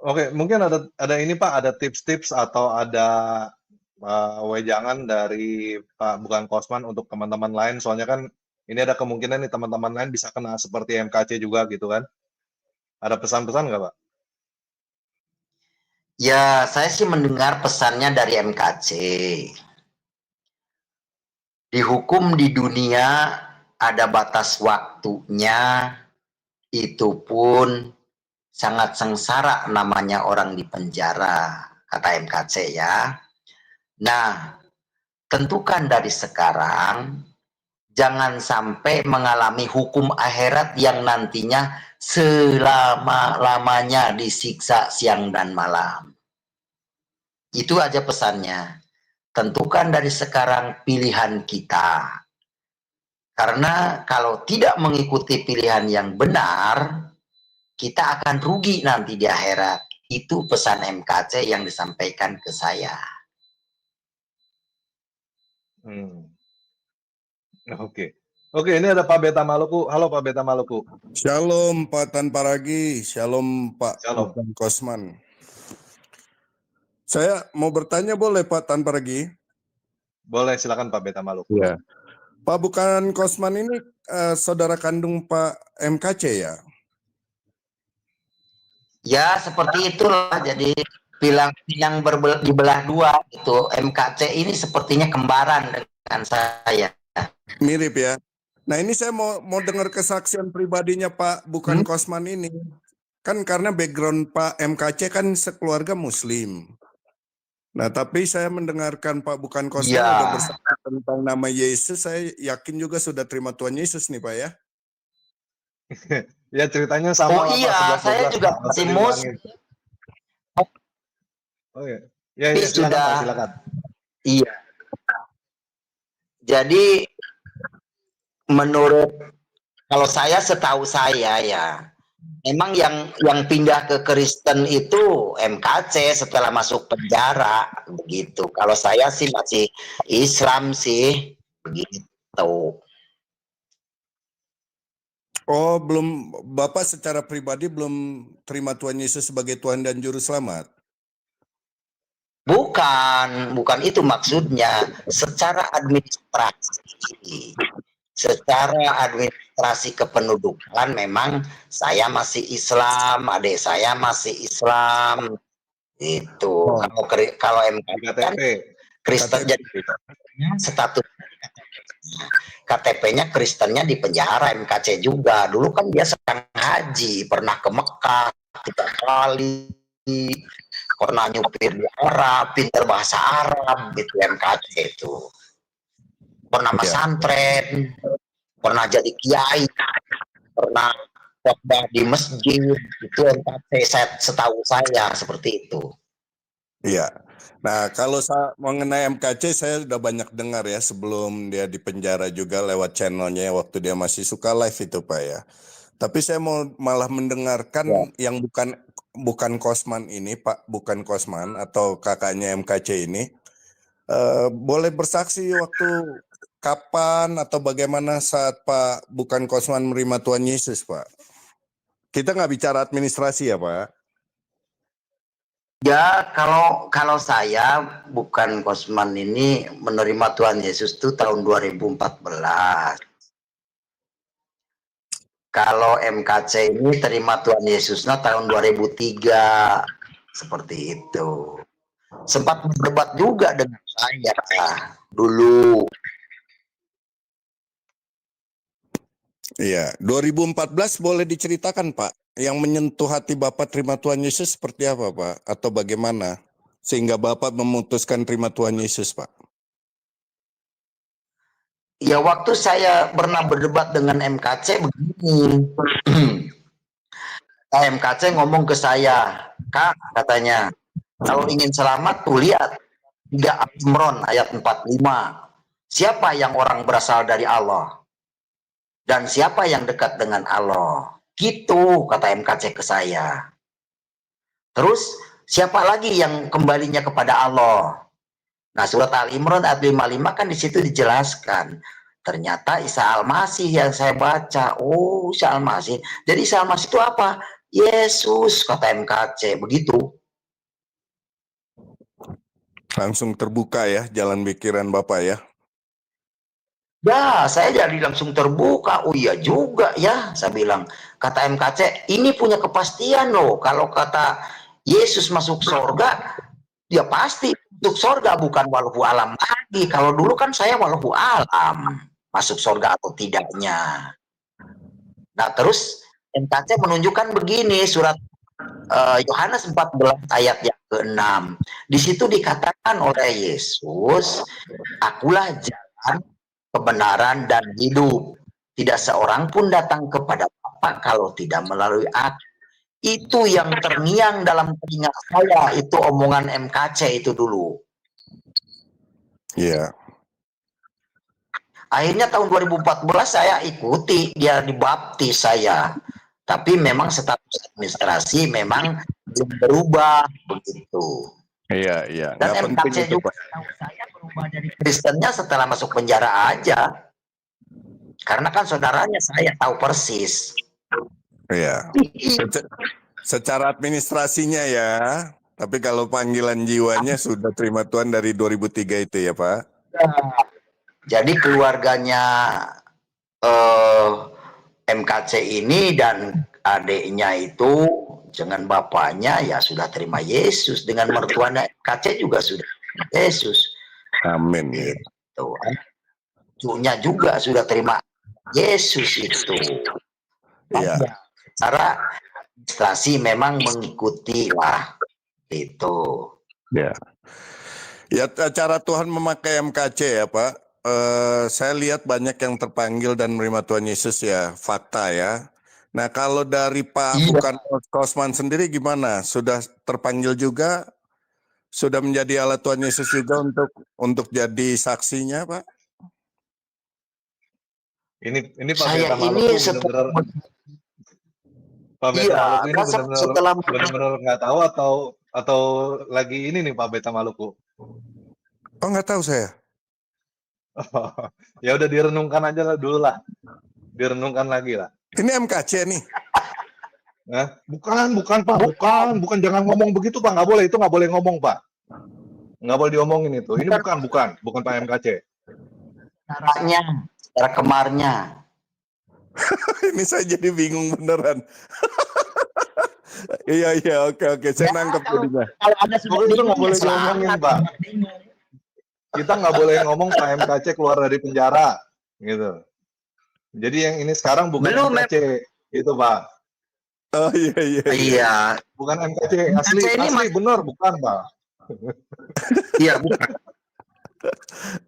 A: Oke, mungkin ada ini Pak, ada tips-tips atau ada wejangan dari Pak Bukan Kosman untuk teman-teman lain. Soalnya kan ini ada kemungkinan nih teman-teman lain bisa kena seperti MKC juga gitu kan. Ada pesan-pesan nggak Pak?
B: Ya, saya sih mendengar pesannya dari MKC. Dihukum di dunia ada batas waktunya, itu pun sangat sengsara namanya orang di penjara, kata MKC ya. Nah, tentukan dari sekarang, jangan sampai mengalami hukum akhirat yang nantinya selama-lamanya disiksa siang dan malam. Itu aja pesannya. Tentukan dari sekarang pilihan kita. Karena kalau tidak mengikuti pilihan yang benar, kita akan rugi nanti di akhirat. Itu pesan MKC yang disampaikan ke saya.
A: Hmm. Oke. Oke, ini ada Pak Beta Maluku. Halo Pak Beta Maluku.
D: Shalom Pak Tan Paragi, shalom Pak
A: Shalom.
D: Bukan Kosman. Saya mau bertanya boleh Pak Tan Paragi?
A: Boleh silakan Pak Beta Maluku.
D: Ya. Pak Bukan Kosman ini saudara kandung Pak MKC ya?
B: Ya, seperti itulah. Jadi bilang yang dibelah dua itu MKC ini sepertinya kembaran dengan saya.
D: Mirip ya. Nah ini saya mau dengar kesaksian pribadinya Pak Bukan Kosman ini. Kan karena background Pak MKC kan sekeluarga Muslim. Nah tapi saya mendengarkan Pak Bukan Kosman udah
B: Iya.
D: bersaksi tentang nama Yesus, saya yakin juga sudah terima Tuhan Yesus nih Pak ya.
A: Ya ceritanya sama
B: Oh
A: lah Pak,
B: iya,
A: 11-12
B: saya juga
A: Pak. Nggak usah
B: Timus
A: diulangin. Oh ya. Ya, silakan
B: sudah.
A: Pak, silakan.
B: Iya. Jadi menurut, kalau saya setahu saya ya, memang yang pindah ke Kristen itu MKC setelah masuk penjara begitu. Kalau saya sih masih Islam sih begitu.
D: Oh, belum, Bapak secara pribadi belum terima Tuhan Yesus sebagai Tuhan dan Juru Selamat?
B: Bukan itu maksudnya. Secara administrasi kependudukan memang saya masih Islam, adik saya masih Islam. Itu
D: Oh,
B: kalau MK
A: Di
B: kan
A: KTP.
B: Kristen,
D: KTP.
B: jadi status KTP-nya Kristennya di penjara. MKC juga dulu kan dia sedang haji, pernah ke Mekah 3 kali, pernah nyupir di Arab, pintar bahasa Arab gitu. MKC itu pernah
D: Iya.
B: pesantren, pernah jadi kiai, pernah khotbah di masjid. Itu MKC setahu saya seperti itu.
D: Iya. Nah, kalau mengenai MKC saya sudah banyak dengar ya sebelum dia dipenjara juga lewat channelnya waktu dia masih suka live itu Pak ya. Tapi saya mau malah mendengarkan yang bukan Kosman ini, Pak Bukan Kosman atau kakaknya MKC ini boleh bersaksi waktu kapan atau bagaimana saat Pak Bukan Kosman menerima Tuhan Yesus, Pak? Kita nggak bicara administrasi ya, Pak?
B: Ya, kalau saya Bukan Kosman ini menerima Tuhan Yesus itu tahun 2014. Kalau MKC ini terima Tuhan Yesusnya tahun 2003. Seperti itu. Sempat berdebat juga dengan saya dulu.
D: Iya, 2014 boleh diceritakan, Pak, yang menyentuh hati Bapak terima Tuhan Yesus seperti apa, Pak? Atau bagaimana sehingga Bapak memutuskan terima Tuhan Yesus, Pak?
B: Ya, waktu saya pernah berdebat dengan MKC begini. MKC ngomong ke saya, Kak, katanya, kalau ingin selamat tuh lihat 3 Imron ayat 45. Siapa yang orang berasal dari Allah? Dan siapa yang dekat dengan Allah? Gitu kata MKC ke saya. Terus siapa lagi yang kembalinya kepada Allah? Nah, surat Al-Imran ayat 55 kan di situ dijelaskan. Ternyata Isa Al-Masih yang saya baca. Oh, Isa Al-Masih. Jadi Isa Al-Masih itu apa? Yesus kata MKC. Begitu.
D: Langsung terbuka ya jalan pikiran Bapak ya.
B: Ya, saya jadi langsung terbuka. Oh iya juga ya, saya bilang. Kata MKC, ini punya kepastian loh. Kalau kata Yesus masuk surga, ya pasti masuk surga, bukan walau alam lagi. Kalau dulu kan saya walau alam, masuk surga atau tidaknya. Nah, terus MKC menunjukkan begini, surat Yohanes 14 ayat yang ke-6. Di situ dikatakan oleh Yesus, akulah jalan, kebenaran dan hidup. Tidak seorang pun datang kepada Bapa kalau tidak melalui aku. Itu yang terngiang dalam telinga saya, itu omongan MKC itu dulu.
D: Iya.
B: Akhirnya tahun 2014 saya ikuti, dia dibaptis saya. Tapi memang status administrasi memang belum berubah begitu.
D: Iya, iya.
B: Dan
D: Nggak penting
B: MKC
D: itu,
B: juga
D: Pak.
B: tahu saya berubah dari Kristennya setelah masuk penjara aja. Karena kan saudaranya saya tahu persis.
D: Iya. Secara administrasinya ya, tapi kalau panggilan jiwanya sudah terima Tuhan dari 2003 itu ya, Pak.
B: Jadi keluarganya MKC ini dan adiknya itu dengan bapaknya ya sudah terima Yesus, dengan mertuanya MKC juga sudah terima Yesus.
D: Amin. Ya.
B: Gitu. Cucunya juga sudah terima Yesus itu.
D: Iya.
B: Cara administrasi memang mengikuti lah itu.
D: Ya. Ya, cara Tuhan memakai MKC ya, Pak. Saya lihat banyak yang terpanggil dan menerima Tuhan Yesus ya, fakta ya. Nah, kalau dari Pak Bukan Kosman sendiri gimana? Sudah terpanggil juga? Sudah menjadi alat Tuhan Yesus juga untuk jadi saksinya, Pak?
A: Ini Pak
B: Saya
A: Beta
B: ini
A: Maluku
B: setelah
A: Pak Beta Maluku ini
B: setelah
A: benar-benar nggak tahu atau lagi ini nih Pak Beta Maluku.
D: Oh, nggak tahu saya.
A: Ya udah direnungkan aja lah dulu lah. Direnungkan lagi lah.
D: Ini MKC nih.
A: Bukan Pak, bukan jangan ngomong begitu Pak, nggak boleh, itu nggak boleh ngomong Pak. Nggak boleh diomongin itu. Ini bukan Pak MKC.
B: cara kemarnya.
D: Ini saya jadi bingung beneran. Iya, oke. Saya nangkep jadinya.
B: Kalau ada
A: Oh, itu nggak boleh diomongin Pak. Kita nggak boleh ngomong Pak MKC keluar dari penjara, gitu. Jadi yang ini sekarang bukan MKC, itu Pak.
D: Oh iya.
B: Iya.
A: Bukan MKC asli benar bukan Pak.
B: Iya, bukan.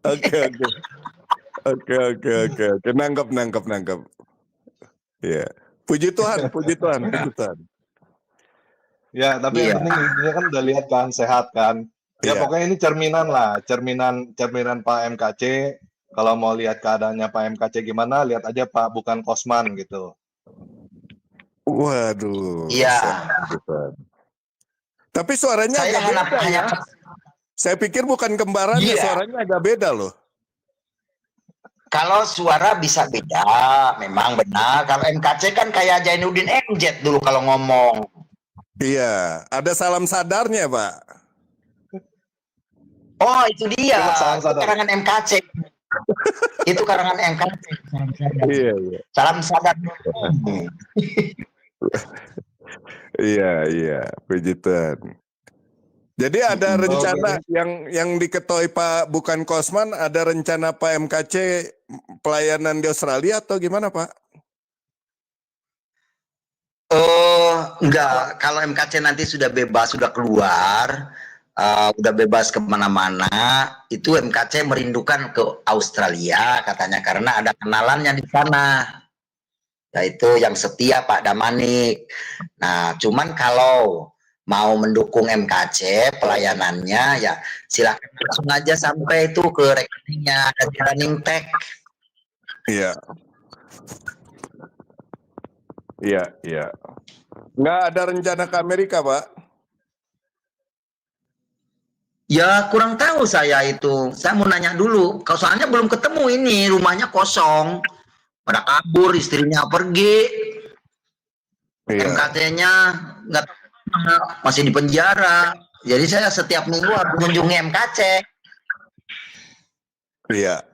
D: Oke. Nangkep. Iya. Puji Tuhan.
A: Ya, tapi yang penting ini kan udah lihat kan, sehat kan. Ya pokoknya ini cerminan Pak MKC. Kalau mau lihat keadaannya Pak MKC gimana, lihat aja Pak Bukan Kosman gitu.
D: Waduh.
B: Iya.
D: Tapi suaranya
B: Saya
D: agak beda ya. Saya pikir bukan kembarannya, suaranya agak beda loh.
B: Kalau suara bisa beda, memang benar. Kalau MKC kan kayak Jainuddin MZ dulu kalau ngomong.
D: Iya, ada salam sadarnya, Pak.
B: Oh, itu dia.
A: Coba salam
B: Itu
A: sadar.
B: karangan MKC. Itu karangan MKC.
D: Iya, iya.
B: Salam sadar.
D: Iya, puji Tuhan. Jadi ada rencana
A: Oke.
D: yang diketahui Pak Bukan Kosman, ada rencana Pak MKC pelayanan di Australia atau gimana, Pak?
B: Enggak, kalau MKC nanti sudah bebas, sudah keluar, udah bebas kemana-mana, itu MKC merindukan ke Australia katanya karena ada kenalannya di sana, yaitu yang setia Pak Damanik. Nah, cuman kalau mau mendukung MKC pelayanannya ya silakan langsung aja sampai itu ke rekeningnya ada di Running Tech.
D: Iya. Iya. Nggak ada rencana ke Amerika, Pak?
B: Ya kurang tahu saya itu. Saya mau nanya dulu. Kalau soalnya belum ketemu ini, rumahnya kosong. Pada kabur, istrinya pergi.
D: Iya.
B: MKT-nya nggak tahu, masih di penjara. Jadi saya setiap minggu harus mengunjungi MKC.
D: Iya.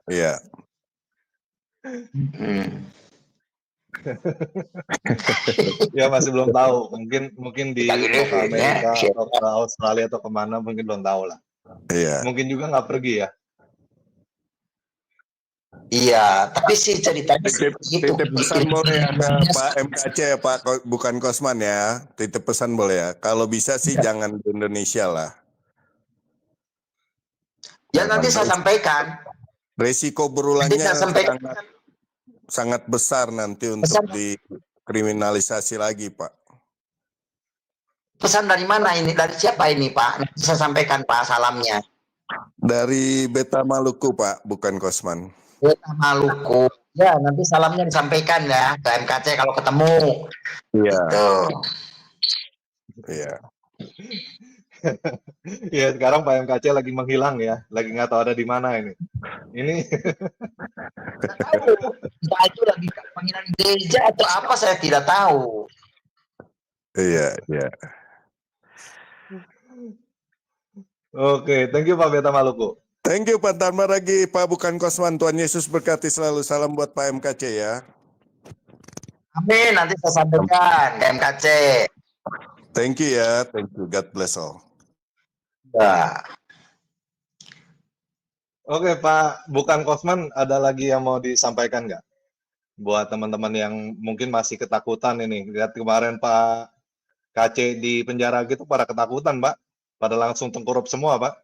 A: Ya masih belum tahu. Mungkin di
B: Ya, gini,
A: ke Amerika
B: ya.
A: atau ke Australia atau kemana mungkin belum tahu lah.
D: Iya.
A: Mungkin juga nggak pergi ya.
B: Iya, tapi sih ceritanya
D: Titip pesan boleh ya ke Pak MKC ya, Pak Bukan Kosman ya. Titip pesan boleh ya. Kalau bisa sih jangan di Indonesia lah.
B: Ya nanti saya sampaikan.
D: Resiko berulangnya
B: Nanti saya sampaikan.
D: sangat besar nanti untuk dikriminalisasi lagi, Pak.
B: Pesan dari mana ini? Dari siapa ini, Pak? Nanti saya sampaikan, Pak, salamnya.
D: Dari Beta Maluku, Pak, Bukan Kosman.
B: Beta Maluku. Ya, nanti salamnya disampaikan ya ke MKC kalau ketemu.
D: Iya.
B: Gitu.
D: Iya.
A: Ya sekarang Pak MKC lagi menghilang ya, lagi nggak tahu ada di mana ini.
B: Entah itu lagi panggilan gereja atau apa saya tidak tahu.
D: Iya.
A: Oke, thank you Pak Beta Maluku.
D: Thank you Pak Tarmaragi, Pak Bukan Kosman. Tuhan Yesus berkati selalu. Salam buat Pak MKC ya.
B: Amin, nanti saya sampaikan ke MKC.
D: Thank you ya, thank you. God bless all.
B: Ya.
A: Oke Pak Bukan Kosman, ada lagi yang mau disampaikan nggak? Buat teman-teman yang mungkin masih ketakutan ini. Lihat kemarin Pak KC di penjara gitu pada ketakutan Pak. Pada langsung tengkurup semua Pak.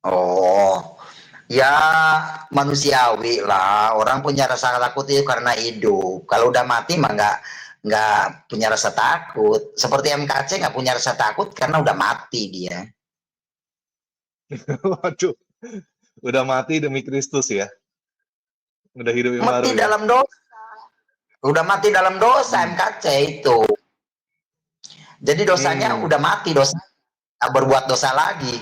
B: Oh, ya manusiawi lah. Orang punya rasa takut itu karena hidup. Kalau udah mati mah nggak punya rasa takut. Seperti MKC nggak punya rasa takut karena udah mati dia.
A: Waduh, udah mati demi Kristus ya. Udah hidup yang
B: Mati
A: baru
B: dalam dosa. Udah mati dalam dosa MKC itu. Jadi dosanya udah mati, dosa berbuat dosa lagi.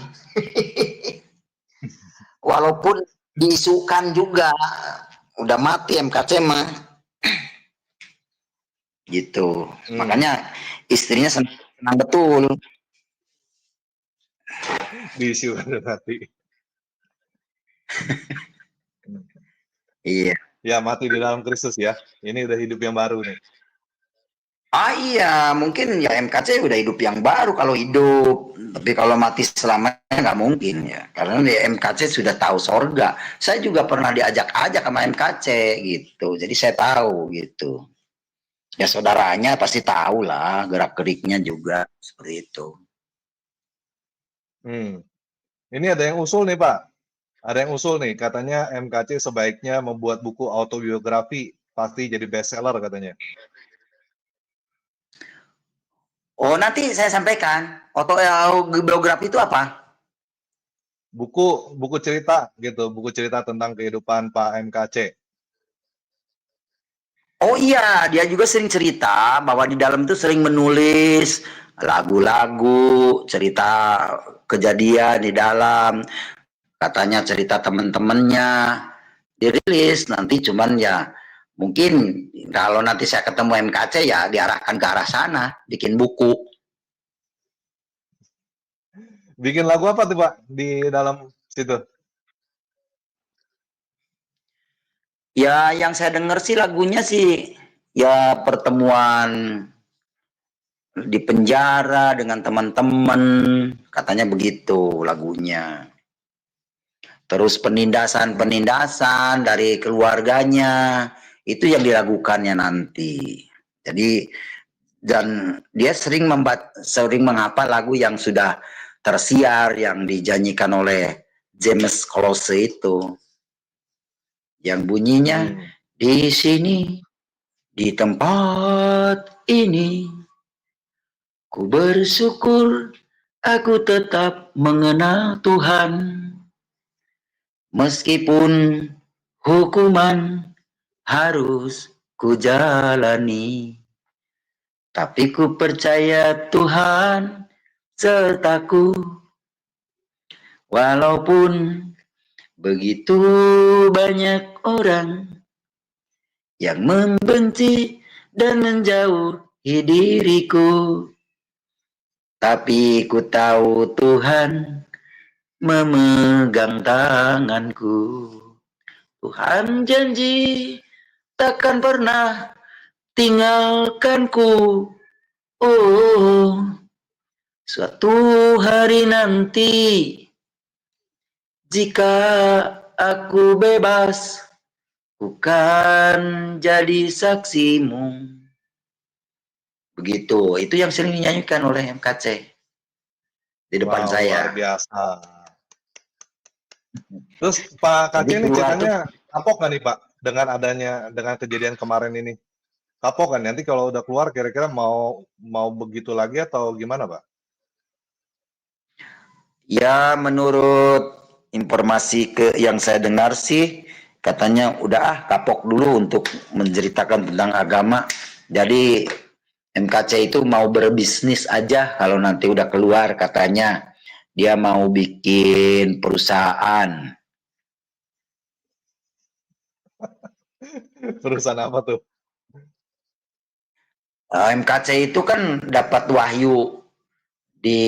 B: Walaupun diisukan juga udah mati MKC mah. Gitu. Makanya istrinya senang betul.
A: Diisi udah mati.
B: Iya.
A: Ya mati di dalam Kristus ya. Ini udah hidup yang baru nih.
B: Ah iya, mungkin ya MKC udah hidup yang baru kalau hidup. Tapi kalau mati selamanya nggak mungkin ya. Karena di MKC sudah tahu sorga. Saya juga pernah diajak-ajak sama MKC gitu. Jadi saya tahu gitu. Ya saudaranya pasti tahu lah gerak-geriknya juga seperti itu.
A: Ini ada yang usul nih Pak. Ada yang usul nih, katanya MKC sebaiknya membuat buku autobiografi, pasti jadi bestseller katanya.
B: Oh nanti saya sampaikan. Autobiografi itu apa?
A: Buku cerita gitu, buku cerita tentang kehidupan Pak MKC.
B: Oh iya, dia juga sering cerita bahwa di dalam itu sering menulis lagu-lagu, cerita kejadian di dalam, katanya cerita teman-temannya. dirilis nanti, cuman ya mungkin kalau nanti saya ketemu MKC ya diarahkan ke arah sana, bikin buku.
A: Bikin lagu apa tuh Pak di dalam situ?
B: Ya yang saya dengar sih lagunya sih ya pertemuan di penjara dengan teman-teman, katanya begitu lagunya. Terus penindasan dari keluarganya, itu yang dilakukannya nanti. Jadi, dan dia sering menghafal lagu yang sudah tersiar, yang dijanjikan oleh James Close itu. Yang bunyinya, di sini, di tempat ini, ku bersyukur aku tetap mengenal Tuhan. Meskipun hukuman harus ku jalani, tapi ku percaya Tuhan sertaku. Walaupun begitu banyak orang yang membenci dan menjauhi diriku, tapi ku tahu Tuhan memegang tanganku. Tuhan janji takkan pernah tinggalkanku. Oh, suatu hari nanti jika aku bebas, bukan jadi saksimu. Begitu, itu yang sering dinyanyikan oleh MKC di depan saya.
A: Luar biasa. Terus Pak KC ini ceritanya kapok nggak nih Pak dengan kejadian kemarin ini? Kapok kan nanti kalau udah keluar kira-kira mau begitu lagi atau gimana Pak?
B: Ya menurut informasi yang saya dengar sih katanya udah kapok dulu untuk menceritakan tentang agama. Jadi MKC itu mau berbisnis aja kalau nanti udah keluar, katanya dia mau bikin perusahaan.
A: Perusahaan apa tuh?
B: MKC itu kan dapat wahyu di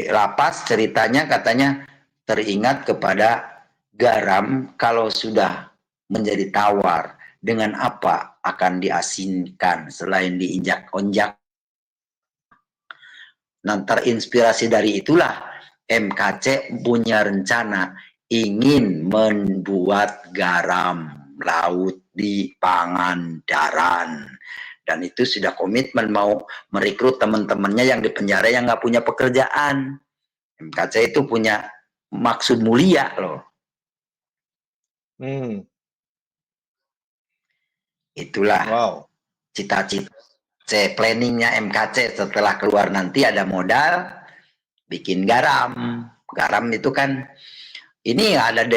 B: lapas, ceritanya katanya teringat kepada garam kalau sudah menjadi tawar, dengan apa akan diasinkan selain diinjak-onjak. Nah, terinspirasi dari itulah MKC punya rencana ingin membuat garam laut di Pangandaran. Dan itu sudah komitmen mau merekrut teman-temannya yang di penjara yang nggak punya pekerjaan. MKC itu punya maksud mulia loh. Itulah cita-cita planningnya MKC setelah keluar nanti ada modal bikin garam. Garam itu kan ini ada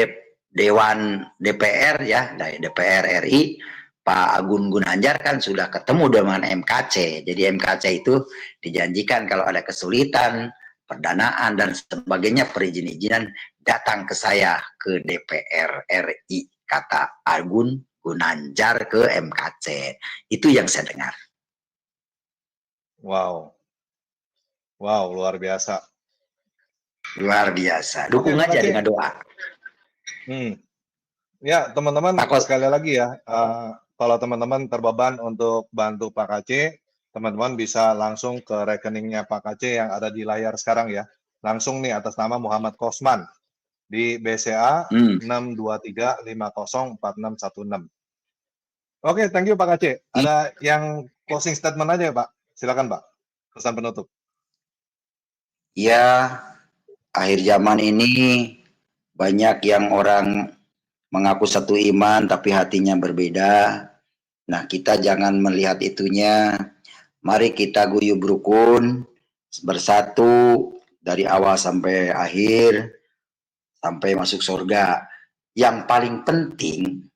B: Dewan DPR ya, dari DPR RI, Pak Agun Gunanjar kan sudah ketemu dengan MKC. Jadi MKC itu dijanjikan kalau ada kesulitan, pendanaan dan sebagainya, perizinan datang ke saya ke DPR RI, kata Agun Gunanjar ke MKC. Itu yang saya dengar.
A: Wow, luar biasa.
B: Luar biasa. Dukung aja dengan doa.
A: Ya, teman-teman, sekali lagi ya, kalau teman-teman terbeban untuk bantu Pak KC, teman-teman bisa langsung ke rekeningnya Pak KC yang ada di layar sekarang ya. Langsung nih atas nama Muhammad Kosman di BCA 623504616. Oke, thank you Pak KC. Ada yang closing statement aja ya Pak? Silakan Pak, pesan penutup.
B: Ya, akhir zaman ini banyak yang orang mengaku satu iman tapi hatinya berbeda. Nah, kita jangan melihat itunya. Mari kita guyub rukun, bersatu dari awal sampai akhir, sampai masuk surga. Yang paling penting,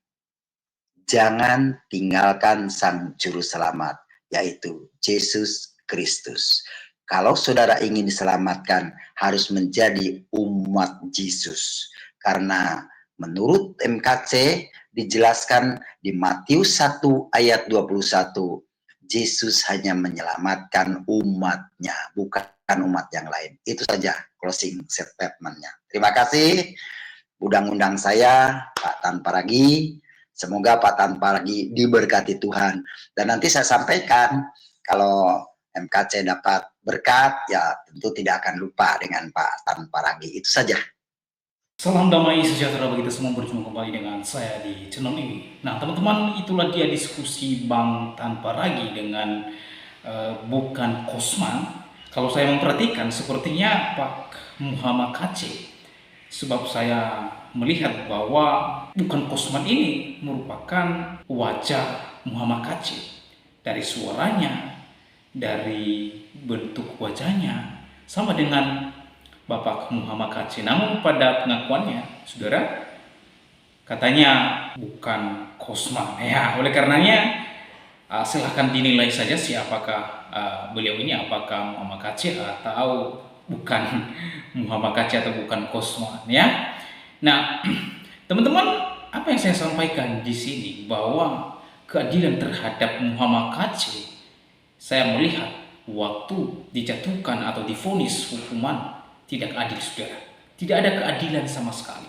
B: jangan tinggalkan Sang Juru Selamat, yaitu Yesus Kristus. Kalau saudara ingin diselamatkan, harus menjadi umat Yesus. Karena Menurut MKC dijelaskan di Matius 1 ayat 21, Yesus hanya menyelamatkan umatnya, bukan umat yang lain. Itu saja closing statement-nya. Terima kasih. Undang-undang saya, Pak Tan Paragi. Semoga Pak Tan Paragi diberkati Tuhan. Dan nanti saya sampaikan, kalau MKC dapat berkat, ya tentu tidak akan lupa dengan Pak Tan Paragi. Itu saja.
E: Salam damai sejahtera bagi kita semua, berjumpa kembali dengan saya di channel ini. Nah teman-teman, itulah dia diskusi Bang Tan Paragi dengan bukan Kosman. Kalau saya memperhatikan sepertinya Pak Muhammad KC, sebab saya melihat bahwa bukan Kosman ini merupakan wajah Muhammad KC. Dari suaranya, dari bentuk wajahnya sama dengan Bapak Muhammad KC. Namun pada pengakuannya, saudara, katanya bukan Kosman. Ya, oleh karenanya silahkan dinilai saja siapakah beliau ini, apakah Muhammad KC atau bukan Muhammad KC atau bukan Kosman, ya. Nah, teman-teman, apa yang saya sampaikan di sini bahwa keadilan terhadap Muhammad KC, saya melihat waktu dijatuhkan atau divonis hukuman tidak adil, saudara. Tidak ada keadilan sama sekali.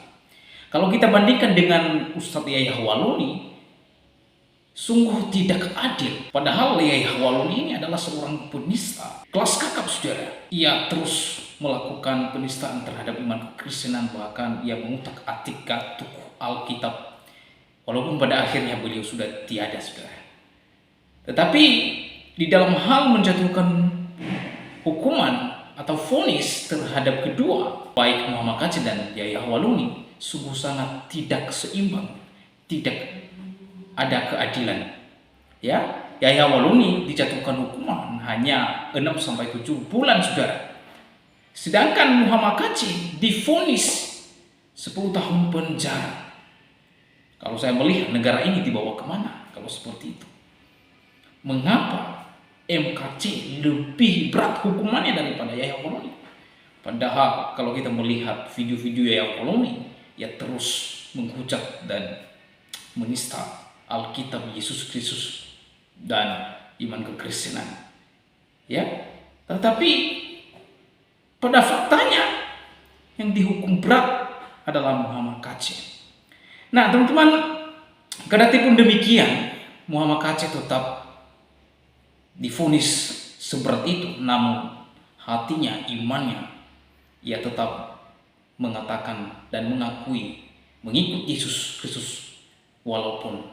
E: Kalau kita bandingkan dengan Ustadz Yahya Waluni, sungguh tidak adil. Padahal Yahya Waluni ini adalah seorang penista kelas kakap, saudara. Ia terus melakukan penistaan terhadap iman kekristenan, bahkan ia mengutak-atik Alkitab. Walaupun pada akhirnya beliau sudah tiada, saudara. Tetapi di dalam hal menjatuhkan hukuman atau vonis terhadap kedua, baik Muhammad KC dan Yahya Waluni, sungguh sangat tidak seimbang, tidak ada keadilan. Ya, Yahya Waluni dijatuhkan hukuman hanya 6-7 bulan, saudara. Sedangkan Muhammad KC divonis 10 tahun penjara. Kalau saya melihat negara ini dibawa kemana kalau seperti itu? Mengapa MKC lebih berat hukumannya daripada Yahya Waluni? Padahal kalau kita melihat video-video Yahya Waluni, ia terus menghujat dan menista Alkitab Yesus Kristus dan iman kekristenan. Ya, tetapi pada faktanya yang dihukum berat adalah Muhammad KC. Nah, teman-teman, kedatipun demikian, Muhammad KC tetap divonis seberat itu, namun hatinya, imannya, ia tetap mengatakan dan mengakui mengikut Yesus Kristus walaupun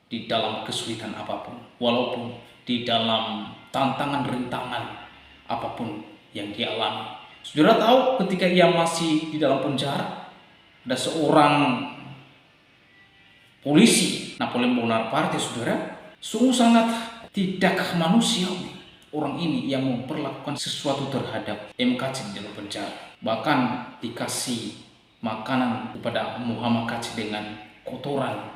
E: di dalam kesulitan apapun, walaupun di dalam tantangan rintangan apapun yang dia alami. Saudara tahu ketika ia masih di dalam penjara, ada seorang polisi, Napoleon Bonaparte, saudara, sungguh sangat tidak manusiawi orang ini yang memperlakukan sesuatu terhadap MKC di dalam penjara. Bahkan dikasih makanan kepada Muhammad KC dengan kotoran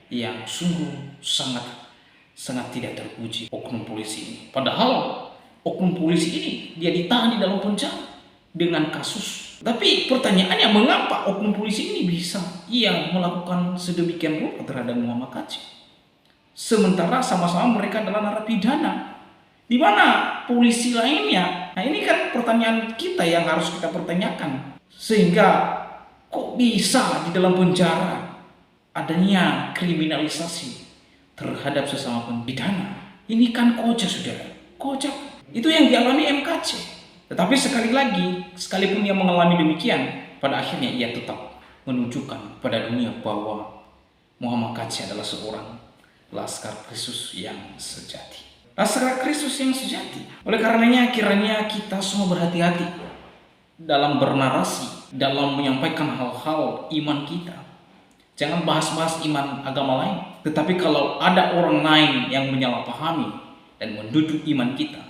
E: yang sungguh sangat tidak terpuji oknum polisi ini. Padahal oknum polisi ini dia ditahan di dalam penjara dengan kasus. Tapi pertanyaannya, mengapa oknum polisi ini bisa melakukan sedemikian rupa terhadap Muhammad KC? Sementara sama-sama mereka adalah narapidana. Di mana polisi lainnya? Nah, ini kan pertanyaan kita yang harus kita pertanyakan. Sehingga kok bisa di dalam penjara adanya kriminalisasi terhadap sesama pidana? Ini kan kocak, saudara. Kocak. Itu yang dialami MKC. Tetapi sekali lagi, sekalipun ia mengalami demikian, pada akhirnya ia tetap menunjukkan pada dunia bahwa Muhammad KC adalah seorang Laskar Kristus yang sejati. Laskar Kristus yang sejati. Oleh karenanya kiranya kita semua berhati-hati dalam bernarasi, dalam menyampaikan hal-hal iman kita. Jangan bahas-bahas iman agama lain. Tetapi kalau ada orang lain yang menyalahpahami dan menduduk iman kita,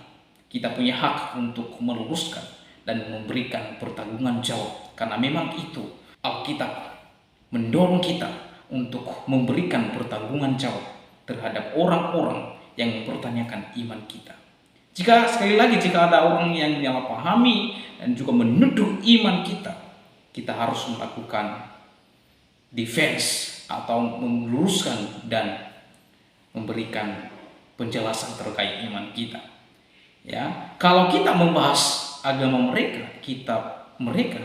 E: kita punya hak untuk meluruskan dan memberikan pertanggungan jawab. Karena memang itu Alkitab mendorong kita untuk memberikan pertanggungan jawab terhadap orang-orang yang mempertanyakan iman kita. Jika ada orang yang menyalahpahami dan juga menuduh iman kita, kita harus melakukan defense atau meluruskan dan memberikan penjelasan terkait iman kita. Ya, kalau kita membahas agama mereka, kitab mereka,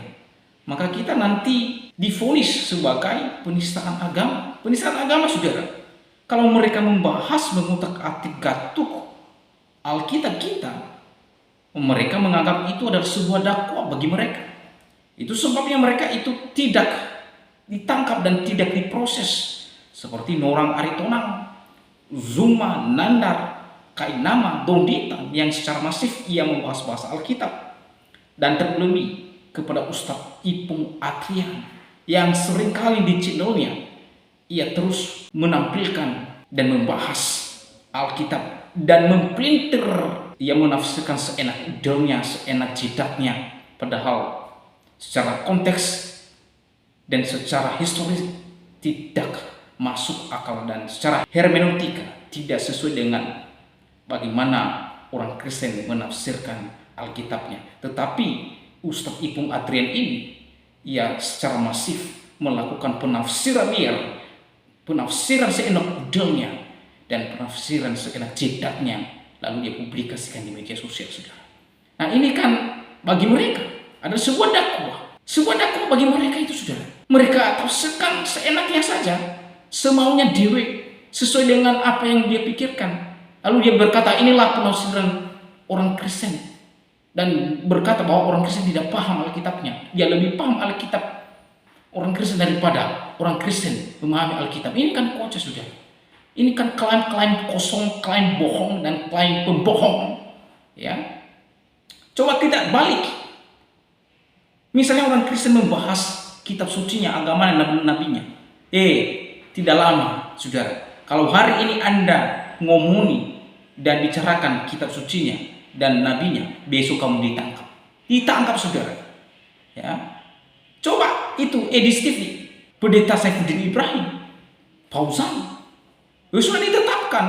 E: maka kita nanti divonis sebagai penistaan agama. Penistaan agama, saudara. Kalau mereka membahas mengutak-atik gatuk Alkitab kita, mereka menganggap itu adalah sebuah dakwah bagi mereka. Itu sebabnya mereka itu tidak ditangkap dan tidak diproses seperti Norang Aritonang, Zuma, Nandar, Kainama, Dondita yang secara masif ia membahas Alkitab, dan terlebih kepada Ustadz Ipung Adrian yang seringkali di channelnya ia terus menampilkan dan membahas Alkitab dan memprinter, ia menafsirkan seenak idolnya, seenak jidatnya, padahal secara konteks dan secara historis tidak masuk akal dan secara hermeneutika tidak sesuai dengan bagaimana orang Kristen menafsirkan Alkitabnya. Tetapi Ustadz Ipung Adrian ini ia secara masif melakukan penafsiran liar, penafsiran seenak idolnya dan penafsiran seenak jidatnya, lalu dia publikasikan di media sosial, saudara. Nah, ini kan bagi mereka ada sebuah dakwah bagi mereka itu, saudara. Mereka tafsirkan seenaknya saja, semaunya dewe, sesuai dengan apa yang dia pikirkan. Lalu dia berkata inilah penafsiran orang Kristen, dan berkata bahwa orang Kristen tidak paham Alkitabnya. Dia lebih paham Alkitab orang Kristen daripada orang Kristen memahami Alkitab. Ini kan kocak, saudara. Ini kan klaim-klaim kosong, klaim bohong, dan klaim pembohong. Ya, coba tidak balik. Misalnya orang Kristen membahas kitab sucinya, agama dan nabi-nabinya. Tidak lama, saudara. Kalau hari ini Anda ngomongin dan bicarakan kitab sucinya dan nabinya, besok kamu ditangkap, saudara. Ya, coba itu Edis TV, Pendeta Saifuddin Ibrahim, Fauzan, sudah ditetapkan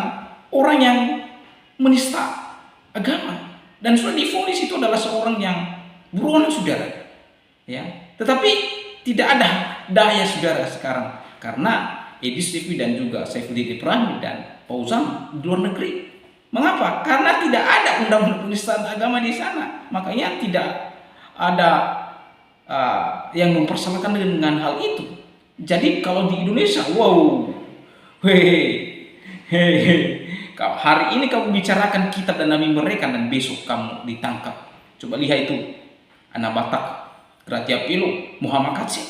E: orang yang menista agama dan sudah divonis itu adalah seorang yang buronan, saudara. Ya, tetapi tidak ada daya, saudara, sekarang karena Edis TV dan juga Saifuddin Ibrahim dan Fauzan di luar negeri. Mengapa? Karena tidak ada undang-undang penistaan agama di sana. Makanya tidak ada yang mempersalahkan dengan hal itu. Jadi kalau di Indonesia, wow, kalau hari ini kamu bicarakan kitab dan nabi mereka dan besok kamu ditangkap. Coba lihat itu anak Batak, Gratia Pilo, Muhammad Katsir,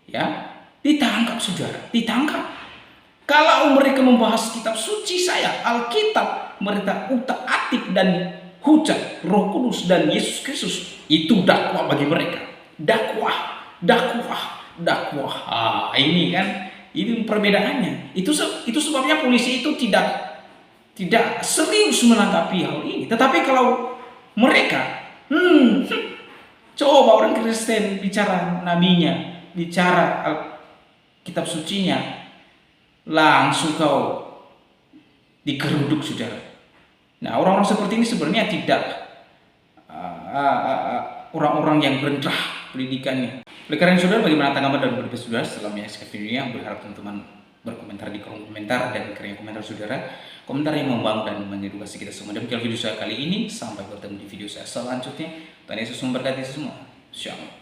E: ya, ditangkap, saudara, ditangkap. Kalau mereka membahas kitab suci saya, Alkitab, mereka utak-atik dan hujat Roh Kudus dan Yesus Kristus, itu dakwah bagi mereka. Dakwah. Ini kan, ini perbedaannya. Itu sebabnya polisi itu tidak serius menanggapi hal ini. Tetapi kalau mereka, coba orang Kristen bicara nabinya, bicara kitab sucinya, langsung kau digeruduk, saudara. Nah, orang-orang seperti ini sebenarnya tidak orang-orang yang rendah pendidikannya. Oleh karena itu, saudara, bagaimana tanggapan dan pendapat saudara setelah menyaksikan video ini? Berharap teman-teman berkomentar di kolom komentar, dan kiranya komentar saudara komentar yang membangun dan mengedukasi kita semua. Demikian video saya kali ini, sampai bertemu di video saya selanjutnya. Tuhan Yesus memberkati semua. Shalom.